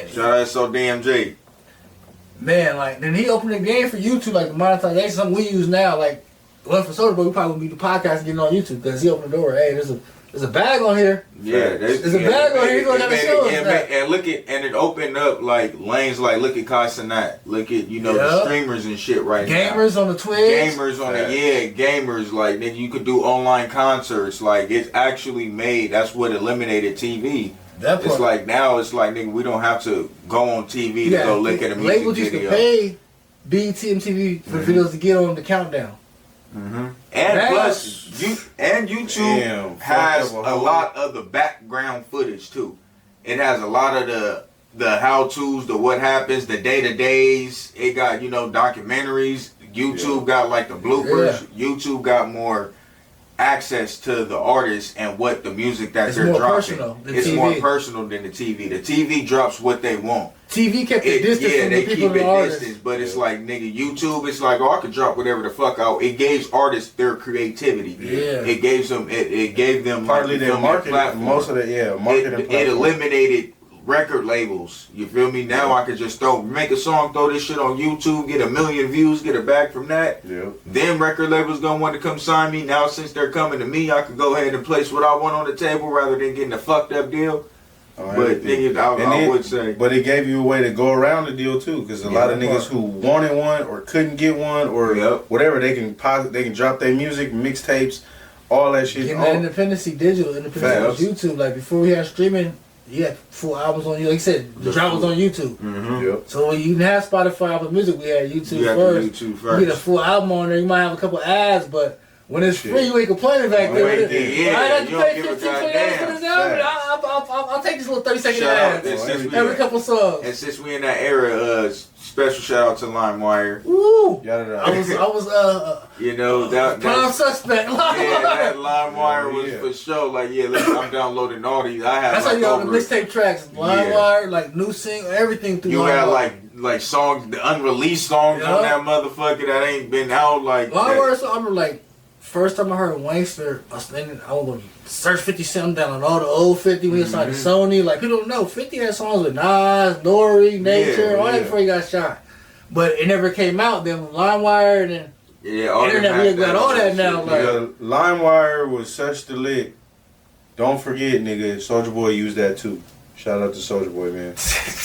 shout out to DMJ. Man, like, then he opened the game for YouTube, like the monetization, something we use now. Like, well, for Soulja Boy, we probably wouldn't be the podcast and getting on YouTube because he opened the door. Hey, there's a bag on here. Yeah, there's a bag on here. He's gonna have to show us that. And look at, and it opened up like lanes. Like, look at Kai Cenat. Look at the streamers and shit right now. Gamers on the Twitch. Gamers on gamers. Like, nigga, you could do online concerts. Like, it's actually made. That's what eliminated TV. It's like now, it's like, nigga, we don't have to go on TV to go look at a music labels used to pay BET MTV for videos to get on the countdown. And plus, YouTube has a lot of the background footage too. It has a lot of the how-tos, the what happens, the day-to-days. It got, documentaries. YouTube got like the bloopers. YouTube got more access to the artists and what the music that they're dropping. It's more personal than the TV. The TV drops what they want. TV kept the distance from the people and the artists. But it's like, nigga, YouTube, it's like, I could drop whatever the fuck out. It gave artists their creativity. It gave them, it gave them partly their marketing platform. Most of it, marketing it eliminated record labels. You feel me? Now I could just make a song, throw this shit on YouTube, get 1 million views, get a bag from that. Then record labels gonna want to come sign me. Now since they're coming to me, I could go ahead and place what I want on the table rather than getting a fucked up deal. But niggas, I would say. But it gave you a way to go around the deal too, because a lot of niggas who wanted one or couldn't get one or whatever, they can drop their music, mixtapes, all that shit. Getting that independency, digital independency on YouTube. Like before we had streaming, you had full albums on you. Like you said, the drop was on YouTube. So when you didn't have Spotify, Apple Music, we had YouTube first. You get a full album on there. You might have a couple ads, but when it's free, you ain't complaining back there. I got to pay 15, $20 for this album. I'll take this little 30-second ads every couple songs. And since we in that era, special shout out to LimeWire. Woo! I was you know, that prime suspect. That LimeWire was for sure. Like, I'm downloading all these. I had that's how you got the mixtape tracks. LimeWire, like new single, everything through. You had like songs, the unreleased songs on that motherfucker that ain't been out. Like LimeWire, so I remember like. First time I heard Wangster, I was going to search 50 Cent down on all the old 50 when he signed to Sony. Like, people don't know, 50 had songs with Nas, Nori, Nature, all that before he got shot. But it never came out. Then LimeWire and then internet, we got all that now. Like, LimeWire was such the lick. Don't forget, nigga, Soulja Boy used that too. Shout out to Soulja Boy, man.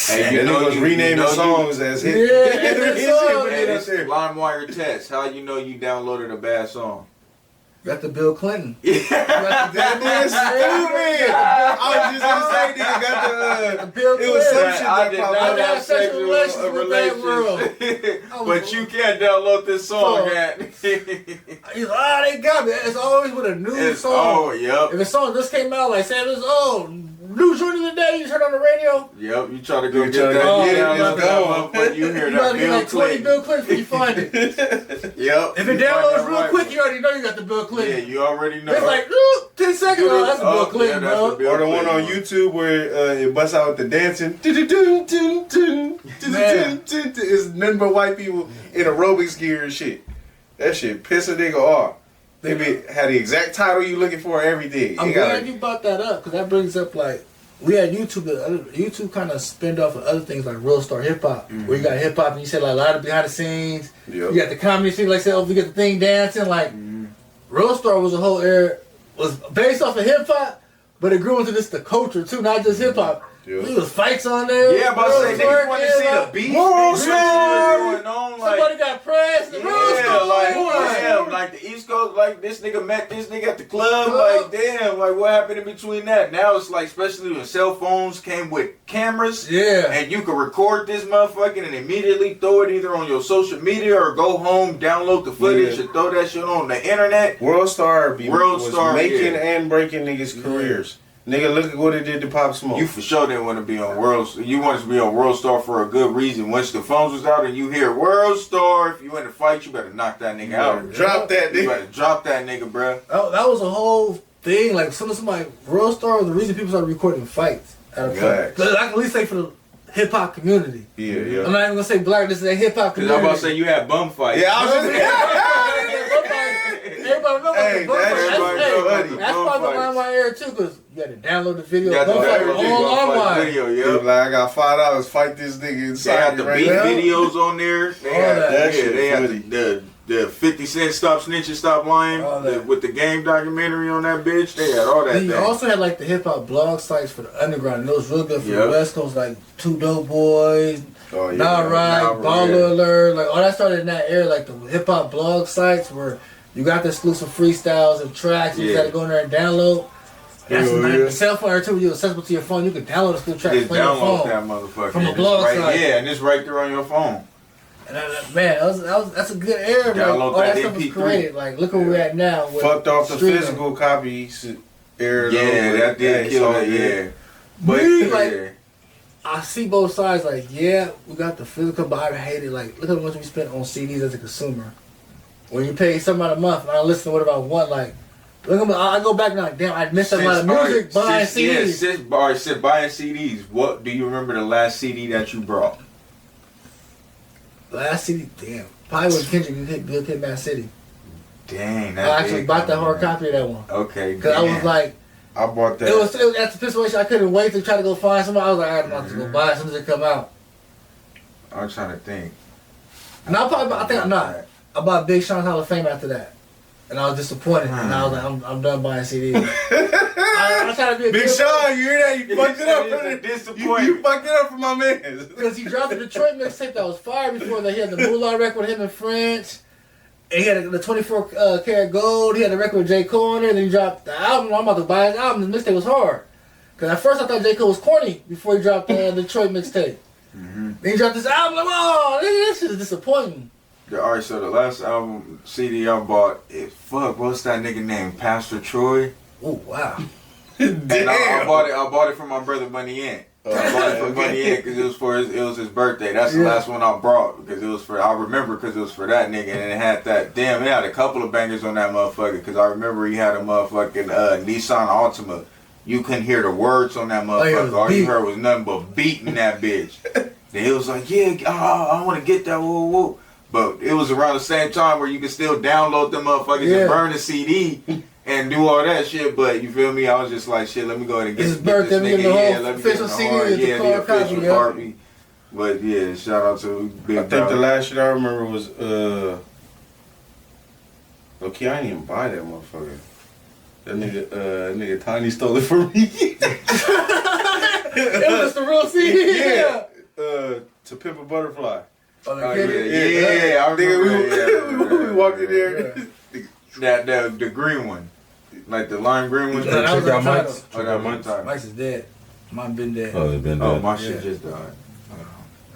Hey, you know, was renaming songs as hit. It's LimeWire test. How you know you downloaded a bad song? Got the Bill Clinton. That nigga stupid. I was just gonna say, nigga got the Bill Clinton. It was some shit I that did popped not up. have sexual relations. But you can't download this song, man. He's they got me. It's always with a new song. Oh, yep. If a song just came out, like say this, new joint of the day, you turn on the radio. Yep, you try to go get that. But you hear that Bill like 20 Bill Clinton before you find it. Yep. If it downloads real quick, you already know you got the Bill Clinton. Yeah, you already know. It's like 10 seconds. Oh, that's a Bill Clinton, bro. Or the one on YouTube where it busts out with the dancing. It's nothing but white people in aerobics gear and shit. That shit piss a nigga off. They had the exact title you looking for every day. I'm glad you brought that up because that brings up like we had YouTube. YouTube kind of spinned off of other things like Real Star Hip Hop, where you got hip hop and you said like a lot of behind the scenes. You got the comedy scene, like we get the thing dancing. Like Real Star was a whole era was based off of hip hop, but it grew into the culture too, not just hip hop. There was fights on there. Yeah, but I say niggas want to see the beef. Going on, somebody got pressed. Like the East Coast, like this nigga met this nigga at the club. Like damn, like what happened in between that? Now it's like, especially when cell phones came with cameras. And you can record this motherfucker and immediately throw it either on your social media or go home, download the footage and throw that shit on the internet. World Star was making and breaking niggas' careers. Nigga, look at what it did to Pop Smoke. You for sure didn't want to be on World. You wanted to be on World Star for a good reason. Once the phones was out and you hear World Star, if you in a fight, you better knock that nigga out. Drop that nigga. You better drop that nigga, bro. That was a whole thing. Like somebody World Star was the reason people started recording fights. I can at least say for the hip hop community. Yeah. I'm not even gonna say black. This is a hip hop community. I'm about to say you had bum fights. Yeah, I was just. Everybody know about the bum fights. That's part of the LimeWire era too, because you had to download the video. Bum fight on LimeWire. Like I got $5. Fight this nigga inside. They had the beat videos on there. They had the 50 Cent Stop Snitching, Stop Lying with the game documentary on that bitch. They had all that. And you also had like the hip hop blog sites for the underground. And those real good for the West Coast, like Two Dope Boys, Nah Right, Baller Alert, like all that started in that era. Like the hip hop blog sites where you got the exclusive freestyles and tracks. You just had to go in there and download. That's the cell phone era too. When you're accessible to your phone, you can download the exclusive tracks from your phone. That motherfucker from a blog site. Yeah, and it's right there on your phone. And man, that's a good era. Download all that that stuff was MP3. created. Like, look where we're at now. Fucked off the physical copies era. Yeah, that did kill it. Yeah, but I see both sides. Like, we got the physical, but I hate it. Like, look how much we spent on CDs as a consumer. When you pay something out a month, and I listen to whatever I want. Like, I go back and like, damn, I missed a lot of music buying CDs. Buying CDs. What do you remember the last CD that you brought? Last CD, damn. Probably was Kendrick Good Kid, Mad City. Dang, I actually bought the hard copy of that one. Okay. Because I was like, I bought that. It was at the situation I couldn't wait to try to go find somebody. I was like, I'm about to go buy it as soon as it come out. I'm trying to think. And I think I'm not. I bought Big Sean's Hall of Fame after that. And I was disappointed. And I was like, I'm done buying CDs. I I'm trying to be a Big good Sean, you hear that? You fucked it up. You fucked it up for my man. because he dropped the Detroit mixtape that was fire before that. He had the Moolah record with him and French. And he had the 24 karat gold. He had the record with J. Cole on there. Then he dropped the album. I'm about to buy his album. The mixtape was hard. Because at first I thought J. Cole was corny before he dropped the Detroit mixtape. Then he dropped this album. I'm like, oh, this is disappointing. Alright, so the last album CD I bought is what's that nigga name? Pastor Troy. Oh wow. And I bought it from my brother Bunny Ant. I bought it for Bunny Ant because it was his birthday. That's the last one I brought because I remember because it was for that nigga and it had that it had a couple of bangers on that motherfucker because I remember he had a motherfucking Nissan Altima. You couldn't hear the words on that motherfucker. All you heard was nothing but beating that bitch. Then he was like, yeah, I want to get that, whoa, whoa. But it was around the same time where you could still download them motherfuckers and burn the CD and do all that shit. But you feel me? I was just like, shit, let me go ahead and get this nigga. Let me get the official CD. The official copy. But yeah, shout out to Big I think the last shit I remember was, okay, I didn't even buy that motherfucker. That nigga Tiny stole it from me. It was just the real CD. Yeah. To Pimp a Butterfly. Oh, yeah. I remember. We walked in there. The green one, like the lime green one. That was our title. Oh, that one time. Mike's is dead. Mine been dead. Oh, they've been dead. Oh, my shit just died.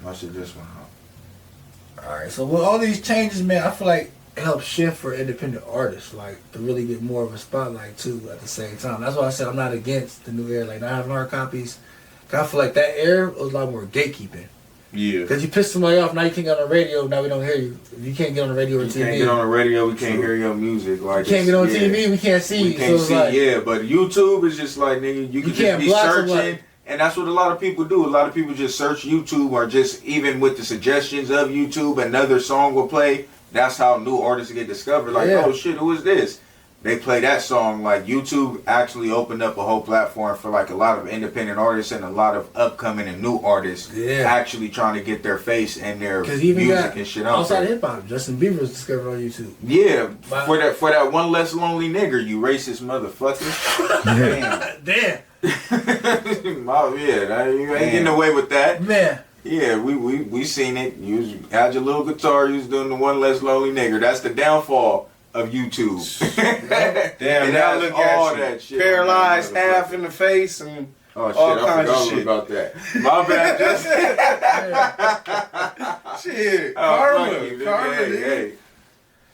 My shit just went out. Alright, so with all these changes, man, I feel like it helps shift for independent artists, like to really get more of a spotlight too at the same time. That's why I said I'm not against the new era, like not having hard copies. Cause I feel like that era was a lot more gatekeeping. Yeah. Because you piss somebody off, now you can't get on the radio, now we don't hear you. If you can't get on the radio or TV. You can't get on the radio, we can't hear your music. Like you can't get on TV, we can't see you. We can't so see, like, but YouTube is just like, nigga, you can just be searching. And that's what a lot of people do. A lot of people just search YouTube or just even with the suggestions of YouTube, another song will play. That's how new artists get discovered. Like, oh shit, who is this? They play that song. Like YouTube actually opened up a whole platform for like a lot of independent artists and a lot of upcoming and new artists actually trying to get their face and their music and shit out outside hip hop. Justin Bieber was discovered on YouTube. Yeah, for that one less lonely nigger, you racist motherfucker. Damn. Oh yeah, you ain't getting away with that, man. Yeah, we seen it. You had your little guitar. You was doing the one less lonely nigger. That's the downfall of YouTube. Damn, now look at you. That shit paralyzed half in the face and oh shit, all I kinds of forgot shit about that. My bad, Justin. Shit, karma. Hey.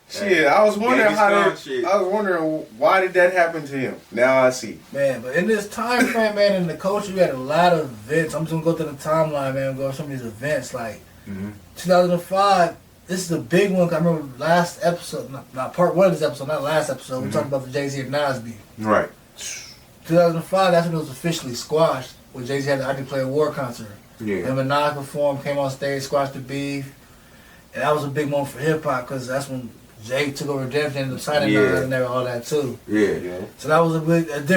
Shit, I was wondering why did that happen to him. Now I see. Man, but in this time frame, man, in the culture, we had a lot of events. I'm just gonna go through the timeline, man. Go some of these events, like 2005. This is a big one. I remember last episode, not part one of this episode, not last episode. We talked about the Jay-Z and Nas beef. Right. 2005. That's when it was officially squashed. When Jay-Z had the I Can Play a War concert. Yeah. And when Nas performed, came on stage, squashed the beef, and that was a big moment for hip hop because that's when Jay took over Redemption and signing and all that too. Yeah. So that was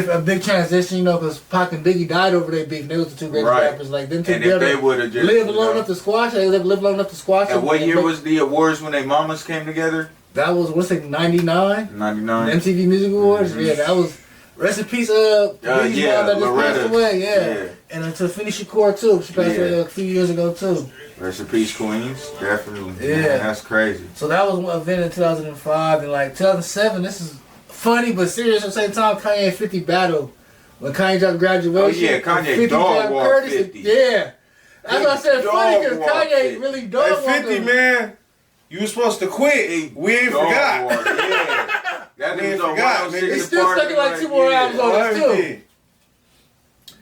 a big transition, you know, because Pac and Biggie died over their beef. They was the two greatest rappers. Like them two together. And if they would have just lived long enough to squash it, they lived long enough to squash it. And what year was the awards when they mamas came together? That was 99. 99. MTV Music Awards. Yeah, that was. Rest in peace, Biggie's mom that just passed away. Yeah. And to finish Shakur too. She passed away a few years ago too. Rest in peace, Queens. Definitely. Yeah. Man, that's crazy. So that was one event in 2005. And like 2007, this is funny but serious at the same time. Kanye and 50 battle. When Kanye dropped Graduation. Oh yeah, Kanye dog walked 50. Yeah. That's what I said funny because Kanye really dog walked. Hey, 50, man. You were supposed to quit. We ain't forgot. That nigga forgot. He's still stuck in like 2 more albums on it too.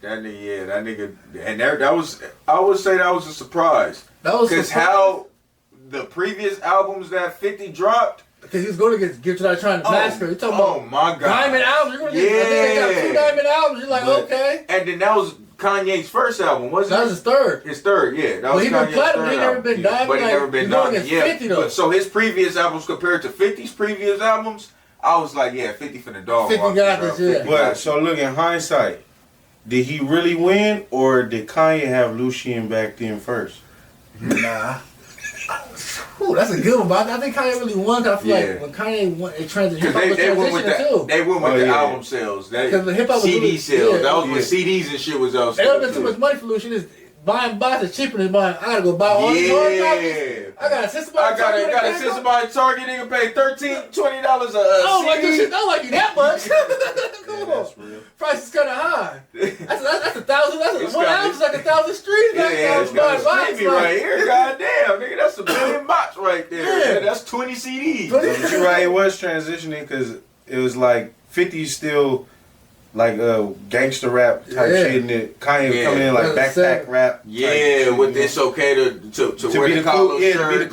That nigga, and that was, I would say that was a surprise. That was because how the previous albums that 50 dropped. Because he was going to get to that trying to massacre. You're talking about my God. Diamond albums. You're going to get, they got 2 Diamond albums. You're like, okay. And then that was Kanye's first album, wasn't it? That was his third. His third, yeah. That was he been platinum. He never been diamond. But he never been diamond. Yeah. 50 though. But so his previous albums compared to 50's previous albums, I was like, yeah, 50 for the dog. 50 got this, yeah. But so look, in hindsight, did he really win or did Kanye have Lucien back then first? Nah. Ooh, that's a good one, but I think Kanye really won. Cause I feel like when Kanye won, it transitioned. Hip hop was transitioning too. They went with the album sales, because the hip hop CD sales. That was when CDs and shit was out. They don't get too much money for Lou. She just buying bots is cheaper than buying. I gotta go buy all these hard copies. I got a sister by Target. I got a sister by Target. Nigga pay $13, $20 a CD. I don't like this shit. I don't like you that much. Come on. Price is kind of high. That's 1,000. That's 1 ounce is like 1,000 streets. Yeah, it's got a street right here. Goddamn, nigga, that's a billion bots right there. Yeah. That's 20 CDs. But you're right. It was transitioning because it was like 50 still. Like gangster rap type shit, and it Kanye coming in like backpack rap. Yeah, with it's okay to wear the college shirt.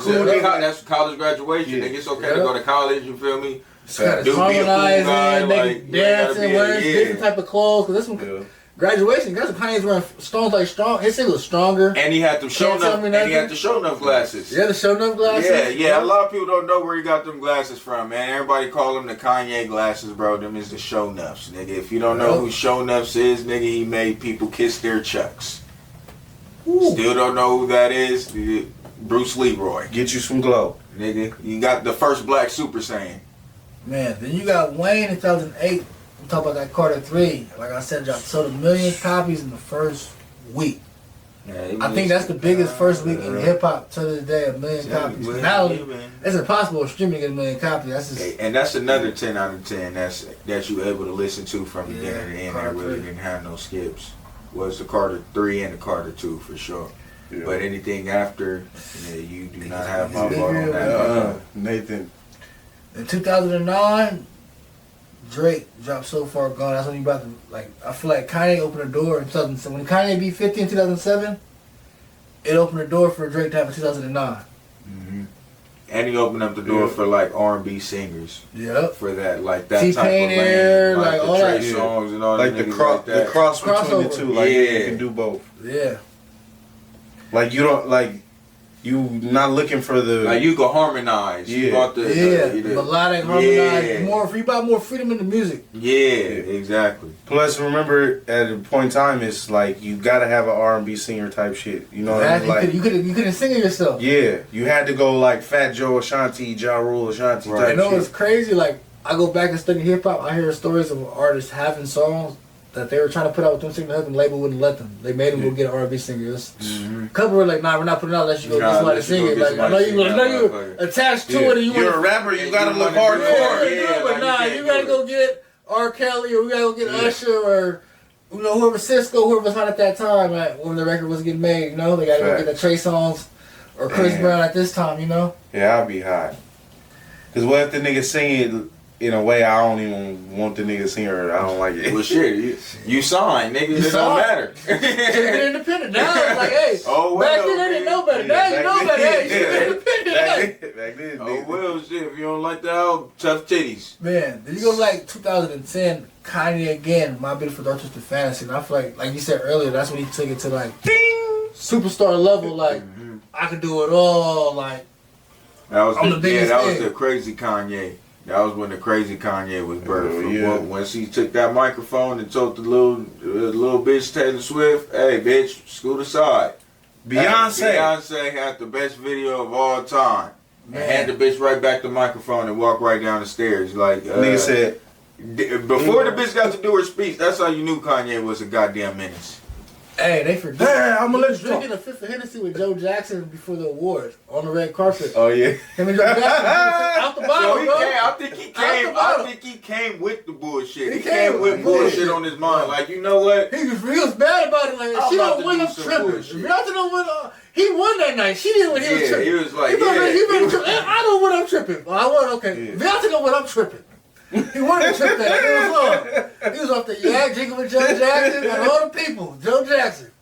That's college graduation. Nigga, it's okay to go to college. You feel me? Do be a cool guy, like dancing, wearing different type of clothes. Cause this one, graduation. That's what Kanye's wearing. Stones like strong. His single was stronger. And he had the show enough. And he had the show enough glasses. Yeah, the show enough glasses. Yeah. A lot of people don't know where he got them glasses from, man. Everybody call them the Kanye glasses, bro. Them is the show nuffs, nigga. If you don't know who show nuffs is, nigga, he made people kiss their chucks. Ooh. Still don't know who that is? Bruce Leroy. Get you some glow, nigga. You got the first Black Super Saiyan. Man, then you got Wayne in 2008. We talk about that Carter 3. Like I said, dropped sold 1 million copies in the first week. Yeah, I think that's the biggest first week in hip hop to this day. 1 million copies. Now it's impossible for streaming to get 1 million copies. That's just, and that's another 10 out of 10. That you able to listen to from beginning to end. That really didn't have no skips. Was the Carter 3 and the Carter 2 for sure. Yeah. But anything after, you do not have my vote on that. Nathan. In 2009. Drake dropped So Far Gone. That's when he brought I feel like Kanye opened the door in 2007. When Kanye beat 50 in 2007, it opened the door for Drake to have in 2009. Mm-hmm. And he opened up the door for like R&B singers. Yep. For that, like that T-Pain type of lane, Air, like all Trey that songs and all like that. The cross between the two. Like you can do both. Yeah. Like you don't you not looking for the you can harmonize. You got the melodic harmonize more. You got more freedom in the music. Yeah, exactly. Plus, remember at a point in time, it's like you gotta have an R&B singer type shit. You know what I mean? Like you couldn't sing it yourself. Yeah, you had to go like Fat Joe, Ashanti, Ja Rule, Ashanti type. You know what's crazy? Like I go back and study hip hop. I hear stories of artists having songs that they were trying to put out with them singing, the label wouldn't let them. They made them go get an R&B singer. A couple were like, nah, we're not putting it out unless you go get somebody to sing it. Like, I know you attached to it. And you're a rapper, you gotta look hardcore. But nah, you gotta go get R. Kelly or we gotta go get Usher or whoever Cisco, whoever was hot at that time, when the record was getting made. They gotta go get the Trey Songz or Chris Brown at this time. Yeah, I'll be hot. Cause what if the nigga sing it in a way I don't even want the nigga sing or I don't like it. Well, shit, you signed, nigga. It don't matter. You're independent. Now it's like, hey, back then I didn't know better. Now you know better. Hey, you're independent. Back then, oh, well, shit, if you don't like the album, tough titties. Man, then you go like 2010, Kanye again, My Beautiful Dark Twisted Fantasy. And I feel like you said earlier, that's when he took it to like superstar level. Like, I could do it all. Like, that was the crazy Kanye. That was when the crazy Kanye was birthed. Once he took that microphone and told the little bitch Taylor Swift, "Hey, bitch, scoot aside." Beyonce had the best video of all time. Man. And had the bitch right back the microphone and walk right down the stairs. Like nigga said, before the bitch got to do her speech, that's how you knew Kanye was a goddamn menace. Hey, they forget. Hey, I'm gonna let you drinking a fifth of Hennessy with Joe Jackson before the awards on the red carpet. Oh yeah. Him and Joe Jackson out the bottle, so bro. I think he came with the bullshit. He came with bullshit on his mind. Like, you know what? He was bad about it. Like, she don't win, I'm tripping. Beyonce don't win. He won that night. She didn't win. He was tripping. He was like, I don't win. I'm tripping. Well, I won. Okay. Yeah. Beyonce don't win. I'm tripping. He wanted to trip that. He was off the yak, drinking with Joe Jackson and all the people. Joe Jackson.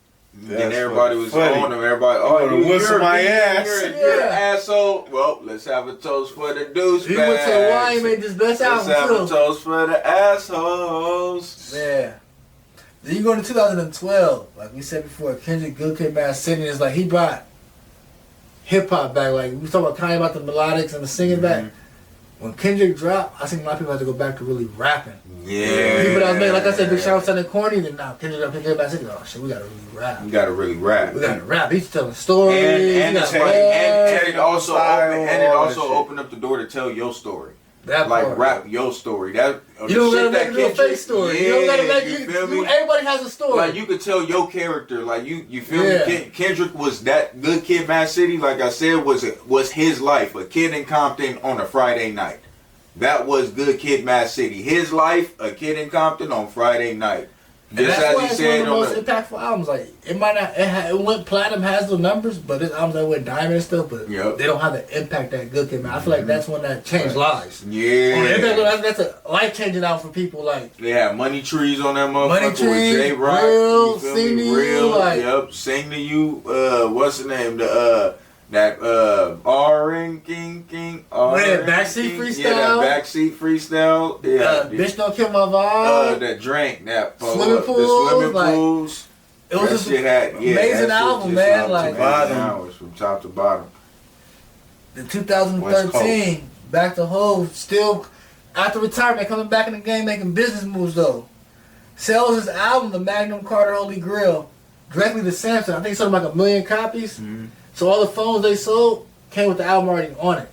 And everybody was on him. Everybody, you're my ass. You're an asshole. Well, let's have a toast for the douchebags. He went to Hawaii and made this best album. Let's have a toast for the assholes. Yeah. Then you go to 2012. Like we said before, Kendrick Good Mad City is like he brought hip hop back. Like we talk about Kanye about the melodics and the singing back. when Kendrick dropped, I think a lot of people had to go back to really rapping. Yeah. People that was made, like I said, Big Sean sounded corny, then now Kendrick up here back saying, oh shit, we gotta really rap. You gotta really rap. We gotta rap. He's telling stories. And it also style, opened up the door to tell your story. That like part. rap your story. That you don't gotta make it a fake story. You don't gotta make you feel me? Everybody has a story. Like you could tell your character. Like you feel me? Kendrick was that Good Kid, Mad City. Like I said, was his life. A kid in Compton on a Friday night. That was Good Kid, Mad City. His life, a kid in Compton on Friday night. And just that's why it's one of the most impactful albums. Like it might not, it went platinum, has the numbers, but this album that went diamond and stuff. But they don't have the impact that Good Kid, man. I feel like that's one that changed lives. Yeah, that's a life changing album for people. Like they had Money Trees on that motherfucker. Money Trees, J Rock, Real, Sing to You, like Sing to You. What's the name? That R.N. King. Backseat Freestyle. Yeah, that Backseat Freestyle. Yeah. Bitch Don't Kill My Vibe. That Drink. That Swimming Pools. The Swimming Pools. It was just an amazing album, man. Like from top to bottom. In 2013, back to Hov, still after retirement, coming back in the game, making business moves though. Sells his album, The Magnum Carter Holy Grail, directly to Samsung. I think he sold like 1 million copies. So all the phones they sold came with the album already on it.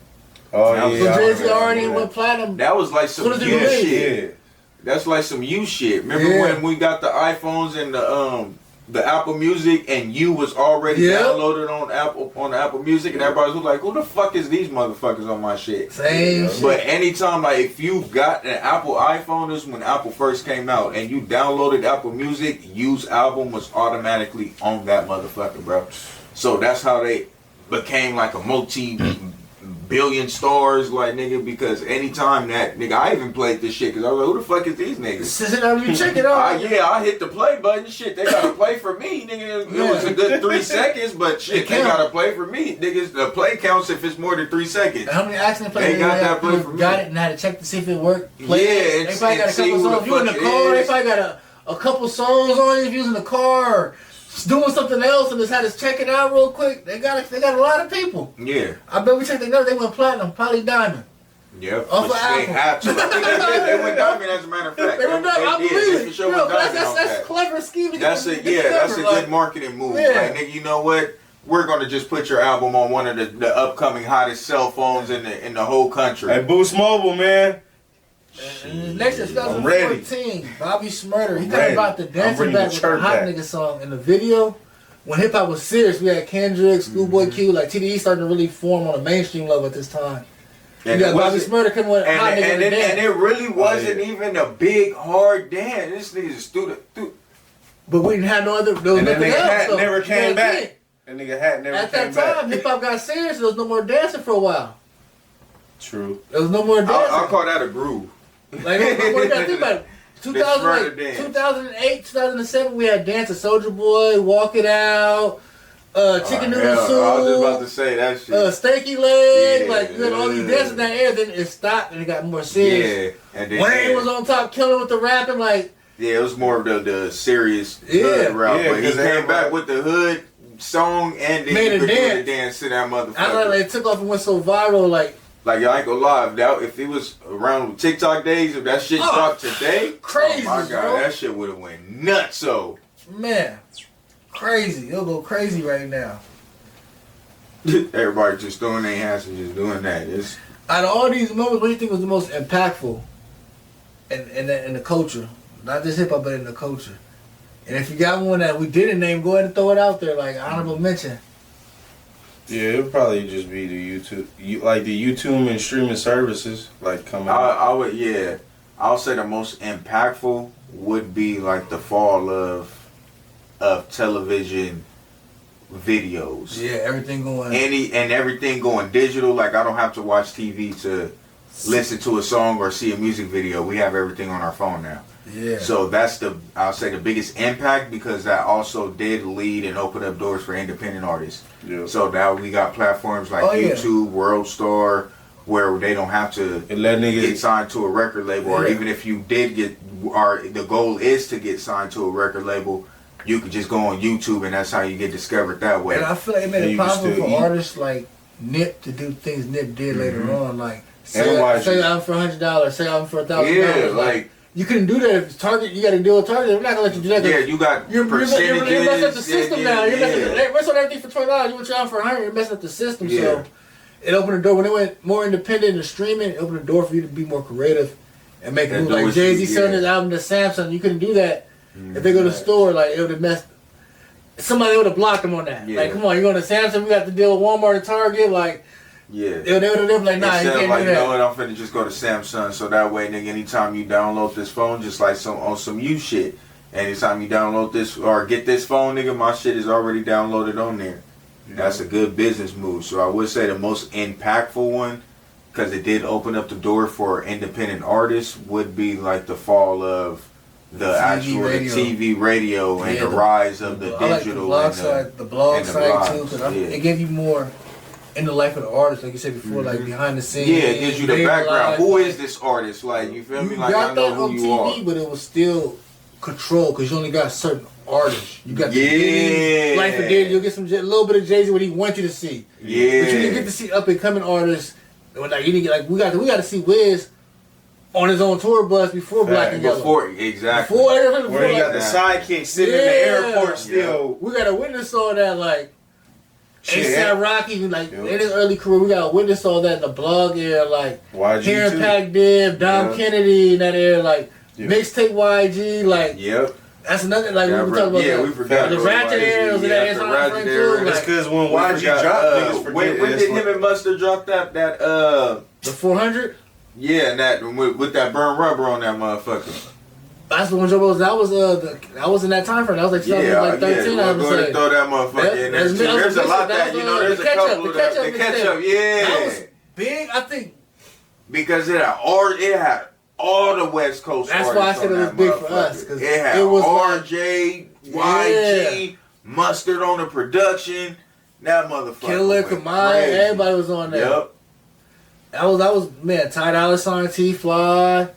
Oh yeah. So Jay-Z already went platinum. That was like some you shit. That's like some you shit. Remember when we got the iPhones and the Apple Music and you was already downloaded on Apple Music and everybody was like, who the fuck is these motherfuckers on my shit? Same shit. But anytime, like if you got an Apple iPhone, this is when Apple first came out, and you downloaded Apple Music, You's album was automatically on that motherfucker, bro. So that's how they became like a multi-billion stars, like nigga, because anytime that nigga, I even played this shit because I was like, who the fuck is these niggas? You check it out. I hit the play button. Shit, they gotta play for me, nigga. It was a good 3 seconds, but shit, they gotta play for me, niggas. The play counts if it's more than 3 seconds. How many accident plays they got that play for me? Got it and had to check to see if it worked. Yeah, they probably got a couple songs. You in the car? They probably got a couple songs on you if you was in the car. Or doing something else and just had us check it out real quick. They got a lot of people. Yeah. I bet we checked their numbers. They went platinum, probably diamond. Yep. They had to. They went diamond as a matter of fact. They went diamond. I believe it. That's clever scheming. That's a good marketing move. Yeah. Like nigga, you know what? We're gonna just put your album on one of the upcoming hottest cell phones in the whole country. Hey, Boost Mobile, man. Next is 2014, Bobby Shmurda. He kind of brought the dancing back with the Hot Nigga song in the video. When hip hop was serious, we had Kendrick, Schoolboy Q, like TDE starting to really form on a mainstream level at this time. And you got Bobby Shmurda coming with Hot Nigga and it really wasn't even a big hard dance. This nigga's stupid. But we didn't have no other. There was nothing else. Hat never came back. That nigga Hat never came back. At that time, hip hop got serious. There was no more dancing for a while. True. There was no more dancing. I'll call that a groove. Like, what you gotta think about it? 2008, 2007, we had Dance of Soulja Boy, Walk It Out, Chicken Noodle Soup. I was just about to say that shit. Stanky Leg, like you had all these dances in that era. Then it stopped and it got more serious. Yeah, and then Wayne was on top, killing with the rapping, like. Yeah, it was more of the serious hood rap. But he came back with the hood song and then he could do the dance to that motherfucker. I know, like, it took off and went so viral, like. Like, y'all ain't gonna lie, if it was around TikTok days, if that shit dropped today, crazy, oh my God, bro. that shit would have went nuts. So, man, crazy. It'll go crazy right now. Everybody just throwing their hands and just doing that. Out of all these moments, what do you think was the most impactful in the culture? Not just hip hop, but in the culture. And if you got one that we didn't name, go ahead and throw it out there, like honorable mention. Yeah, it'd probably just be the YouTube, like the YouTube and streaming services, like coming out. I'll say the most impactful would be like the fall of television videos. Yeah, everything going. Everything going digital. Like I don't have to watch TV to listen to a song or see a music video. We have everything on our phone now. Yeah. So that's I'll say the biggest impact, because that also did lead and open up doors for independent artists. Yeah. So now we got platforms like YouTube, World Star, where they don't have to get signed to a record label, or even if you did the goal is to get signed to a record label, you could just go on YouTube and that's how you get discovered that way. And I feel like it made it possible for artists like Nip to do things Nip did later on, like Say I'm for $100. Say I'm for $1,000. Yeah, like you couldn't do that. If it's Target, you got to deal with Target. We're not gonna let you do that. Yeah, you got percentages. You're messing up the system now. You're messing on everything for $20. You went down for $100. You're messing up the system. Yeah. So it opened the door when it went more independent and streaming. It opened the door for you to be more creative and make a move. Like Jay-Z selling his album to Samsung. You couldn't do that if they go to the store. Like it would have messed. Somebody would have blocked them on that. Yeah. Like, come on, you going to Samsung? We got to deal with Walmart and Target. Like, yeah, they would have been like, nah, you can't do that. You know what? I'm finna just go to Samsung, so that way, nigga, anytime you download this phone, just like on some you shit. Anytime you download this or get this phone, nigga, my shit is already downloaded on there. Yeah. That's a good business move. So I would say the most impactful one, because it did open up the door for independent artists, would be like the fall of the TV radio and the rise of the digital. I like the blog side too, because it gave you more in the life of the artist, like you said before, like behind the scenes. Yeah, it gives you the background. Who is this artist? Like, you feel me? Like, I know who you are. TV, but it was still controlled because you only got certain artists. You got the Life of Diddy. You'll get a little bit of Jay-Z what he wants you to see. Yeah, but you didn't get to see up and coming artists. Like you didn't get we got to see Wiz on his own tour bus before Black and Yellow. Before he got the sidekick sitting in the airport still. We got a witness all that, like A$AP Rocky, like in his early career, we got a witness all that in the blog era, like Hearing Pac Div, Dom Kennedy in that era, like Mixtape YG, like that's another like we were talking about. Yeah, we forgot the Ratchet era was in that era. It's because when YG dropped, when did him and Mustard drop that the 400? Yeah, and that with that burnt rubber on that motherfucker. That's the one Joe was. That was in that time frame. That was like 2013. I would say. Throw that motherfucker in there. There's a lot that there's a couple of the ketchup. Yeah, that was big. I think because it had all the West Coast. That's why I said it was big for us because it had RJ, YG, Mustard on the production. That motherfucker. Killer, Kamai, everybody was on there. Yep. That was man, Ty Dolla $ign, T-Fly.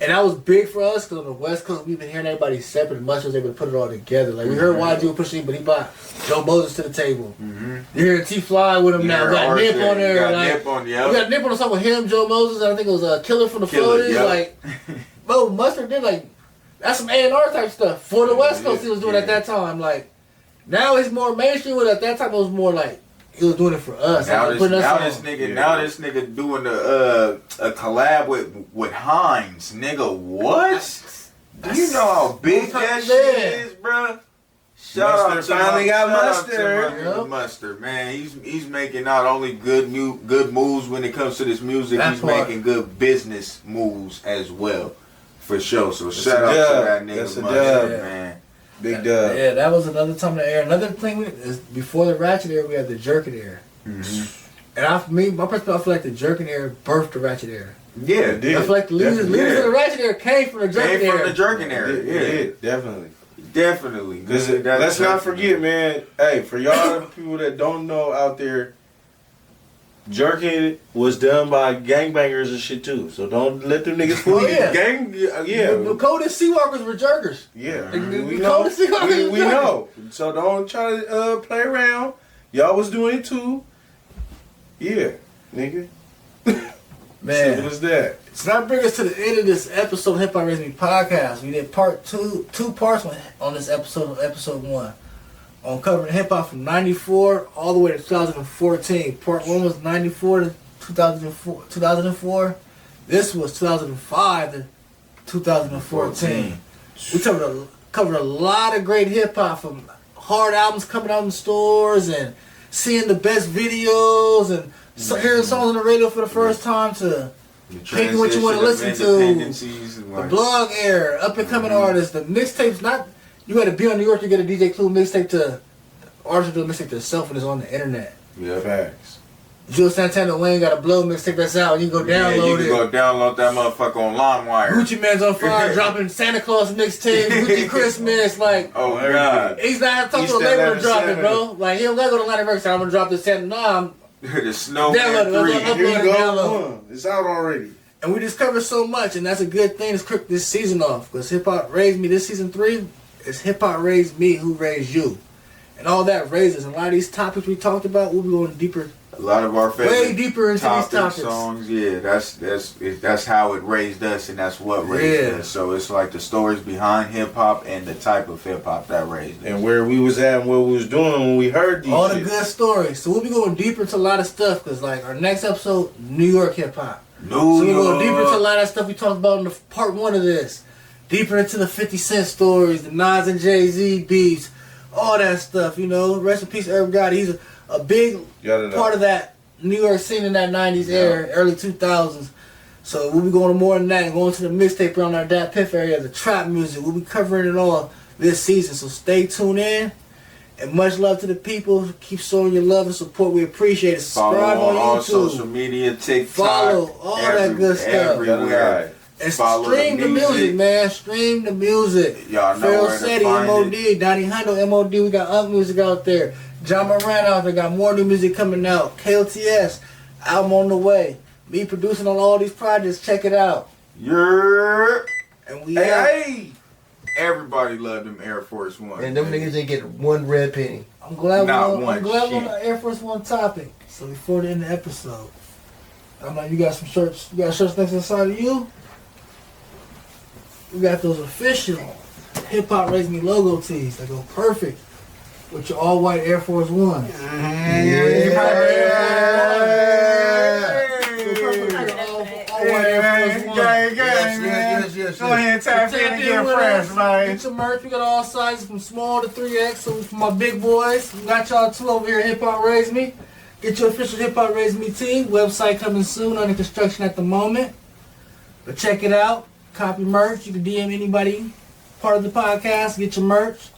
And that was big for us because on the West Coast, we've been hearing everybody separate. Much was able to put it all together. Like, we heard YG was pushing, but he brought Joe Moses to the table. Mm-hmm. You hear T-Fly with him now. Got Nip on there. Nip on, we got Nip on the song with him, Joe Moses, and I think it was Killer from the 40s. Yep. Like, bro, Mustard did, like, that's some A&R type stuff for the West Coast he was doing at that time. Like, now he's more mainstream, but at that time it was more like, he was doing it for us. Now this nigga doing a collab with Hines, nigga. What? Do you know how big that shit is, bro? Shout out to Mustard, man. He's making not only good moves when it comes to this music. He's making good business moves as well, for sure. So shout out to that nigga Mustard, man. Big dub. Yeah, that was another time in the era. Another thing is before the Ratchet era, we had the Jerkin era. Mm-hmm. And my perspective, I feel like the Jerkin era birthed the Ratchet era. Yeah, it did. I feel like the leaders of the Ratchet era came from the Jerkin era. Yeah, definitely. Definitely. Let's not forget, man. Hey, for y'all people that don't know out there, Jerkin was done by gangbangers and shit too. So don't let them niggas fool you. The coldest Seawalkers were jerkers. Yeah. We know. So don't try to play around. Y'all was doing it too. Yeah, nigga. Man. Simple as that. So that brings us to the end of this episode of Hip Hop Raised Me podcast. We did part two parts on this episode 1. On covering hip hop from 94 all the way to 2014. Part 1 was 94 to 2004. This was 2005 to 2014. We covered a lot of great hip hop, from hard albums coming out in stores and seeing the best videos and hearing songs on the radio for the first time to picking what you want to listen to. The blog era, up and coming artists, the mixtapes. You got to be on New York to get a DJ Clue mixtape to artist do a mixtape to itself and it's on the internet. Yeah, facts. Jill Santana Wayne got a blow mixtape that's out. You can go download it. You can go download that motherfucker on LimeWire. Gucci Man's on fire, dropping Santa Claus mixtape, Gucci Christmas, like. Oh my God. He's not talking to a label to drop it, bro. Like, he don't gotta go to Atlantic Records. I'm gonna drop this Santa. Nah, the Snowman 3. Here you go. It's out already. And we discovered so much, and that's a good thing to kick this season off. Because Hip Hop Raised Me, this season 3, is Hip Hop Raised Me, Who Raised You. And all that raises. And a lot of these topics we talked about, we'll be going deeper A lot of our favorite way deeper into these topics. songs, yeah, that's how it raised us, and that's what raised us. So it's like the stories behind hip hop and the type of hip hop that raised us, and where we was at and what we was doing when we heard these. All the good stories. So we'll be going deeper into a lot of stuff because, like, our next episode, New York hip hop. So we'll go deeper into a lot of stuff we talked about in the part 1 of this. Deeper into the 50 Cent stories, the Nas and Jay-Z beefs, all that stuff. You know, rest in peace, Irv Gotti. He's a big part of that New York scene in that 90s era, early 2000s. So we'll be going to more than that and going to the mixtape around our Dat Piff area, the trap music. We'll be covering it all this season. So stay tuned in. And much love to the people. Keep showing your love and support. We appreciate it. Subscribe on YouTube. All social media, TikTok. Follow all that good stuff. Everywhere. And stream the music, man. Stream the music. Y'all know Pharaoh where to City, find MOD, it. Donnie Hundo, MOD. We got Unk music out there. John Moran out there. Got more new music coming out. KLTS, album on the way. Me producing on all these projects. Check it out. And we hey. Everybody loved them Air Force One. And them niggas didn't get one red penny. I'm glad we're on shit. the Air Force One topic. So before the end of the episode, I'm like, you got some shirts. You got shirts next inside of you. We got those official Hip Hop Raise Me logo tees that go perfect with your all white Air Force One. Go ahead and tap in and get fresh, man. Get your merch. We got all sizes from small to 3X. So for my big boys, we got y'all too over here at Hip Hop Raise Me. Get your official Hip Hop Raise Me tee. Website coming soon, under construction at the moment. But check it out. Copy merch. You can DM anybody part of the podcast. Get your merch.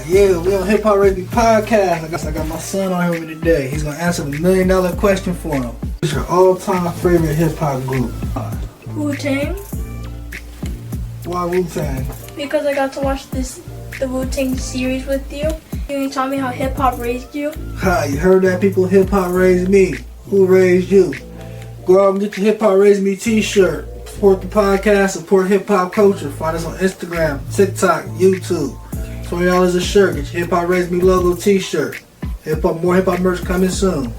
Yeah, we on Hip Hop Raise Me podcast. I got my son on here with me today. He's gonna answer the $1 million question for him. What's your all-time favorite hip hop group? Wu-Tang. Why Wu-Tang? Because I got to watch the Wu-Tang series with you. You taught me how hip hop raised you. Ha, you heard that, people? Hip Hop Raised Me. Who raised you? Go out and get your Hip Hop Raised Me t-shirt. Support the podcast, support hip hop culture. Find us on Instagram, TikTok, YouTube. $20 a shirt. Get your Hip Hop Raised Me logo t-shirt. More hip hop merch coming soon.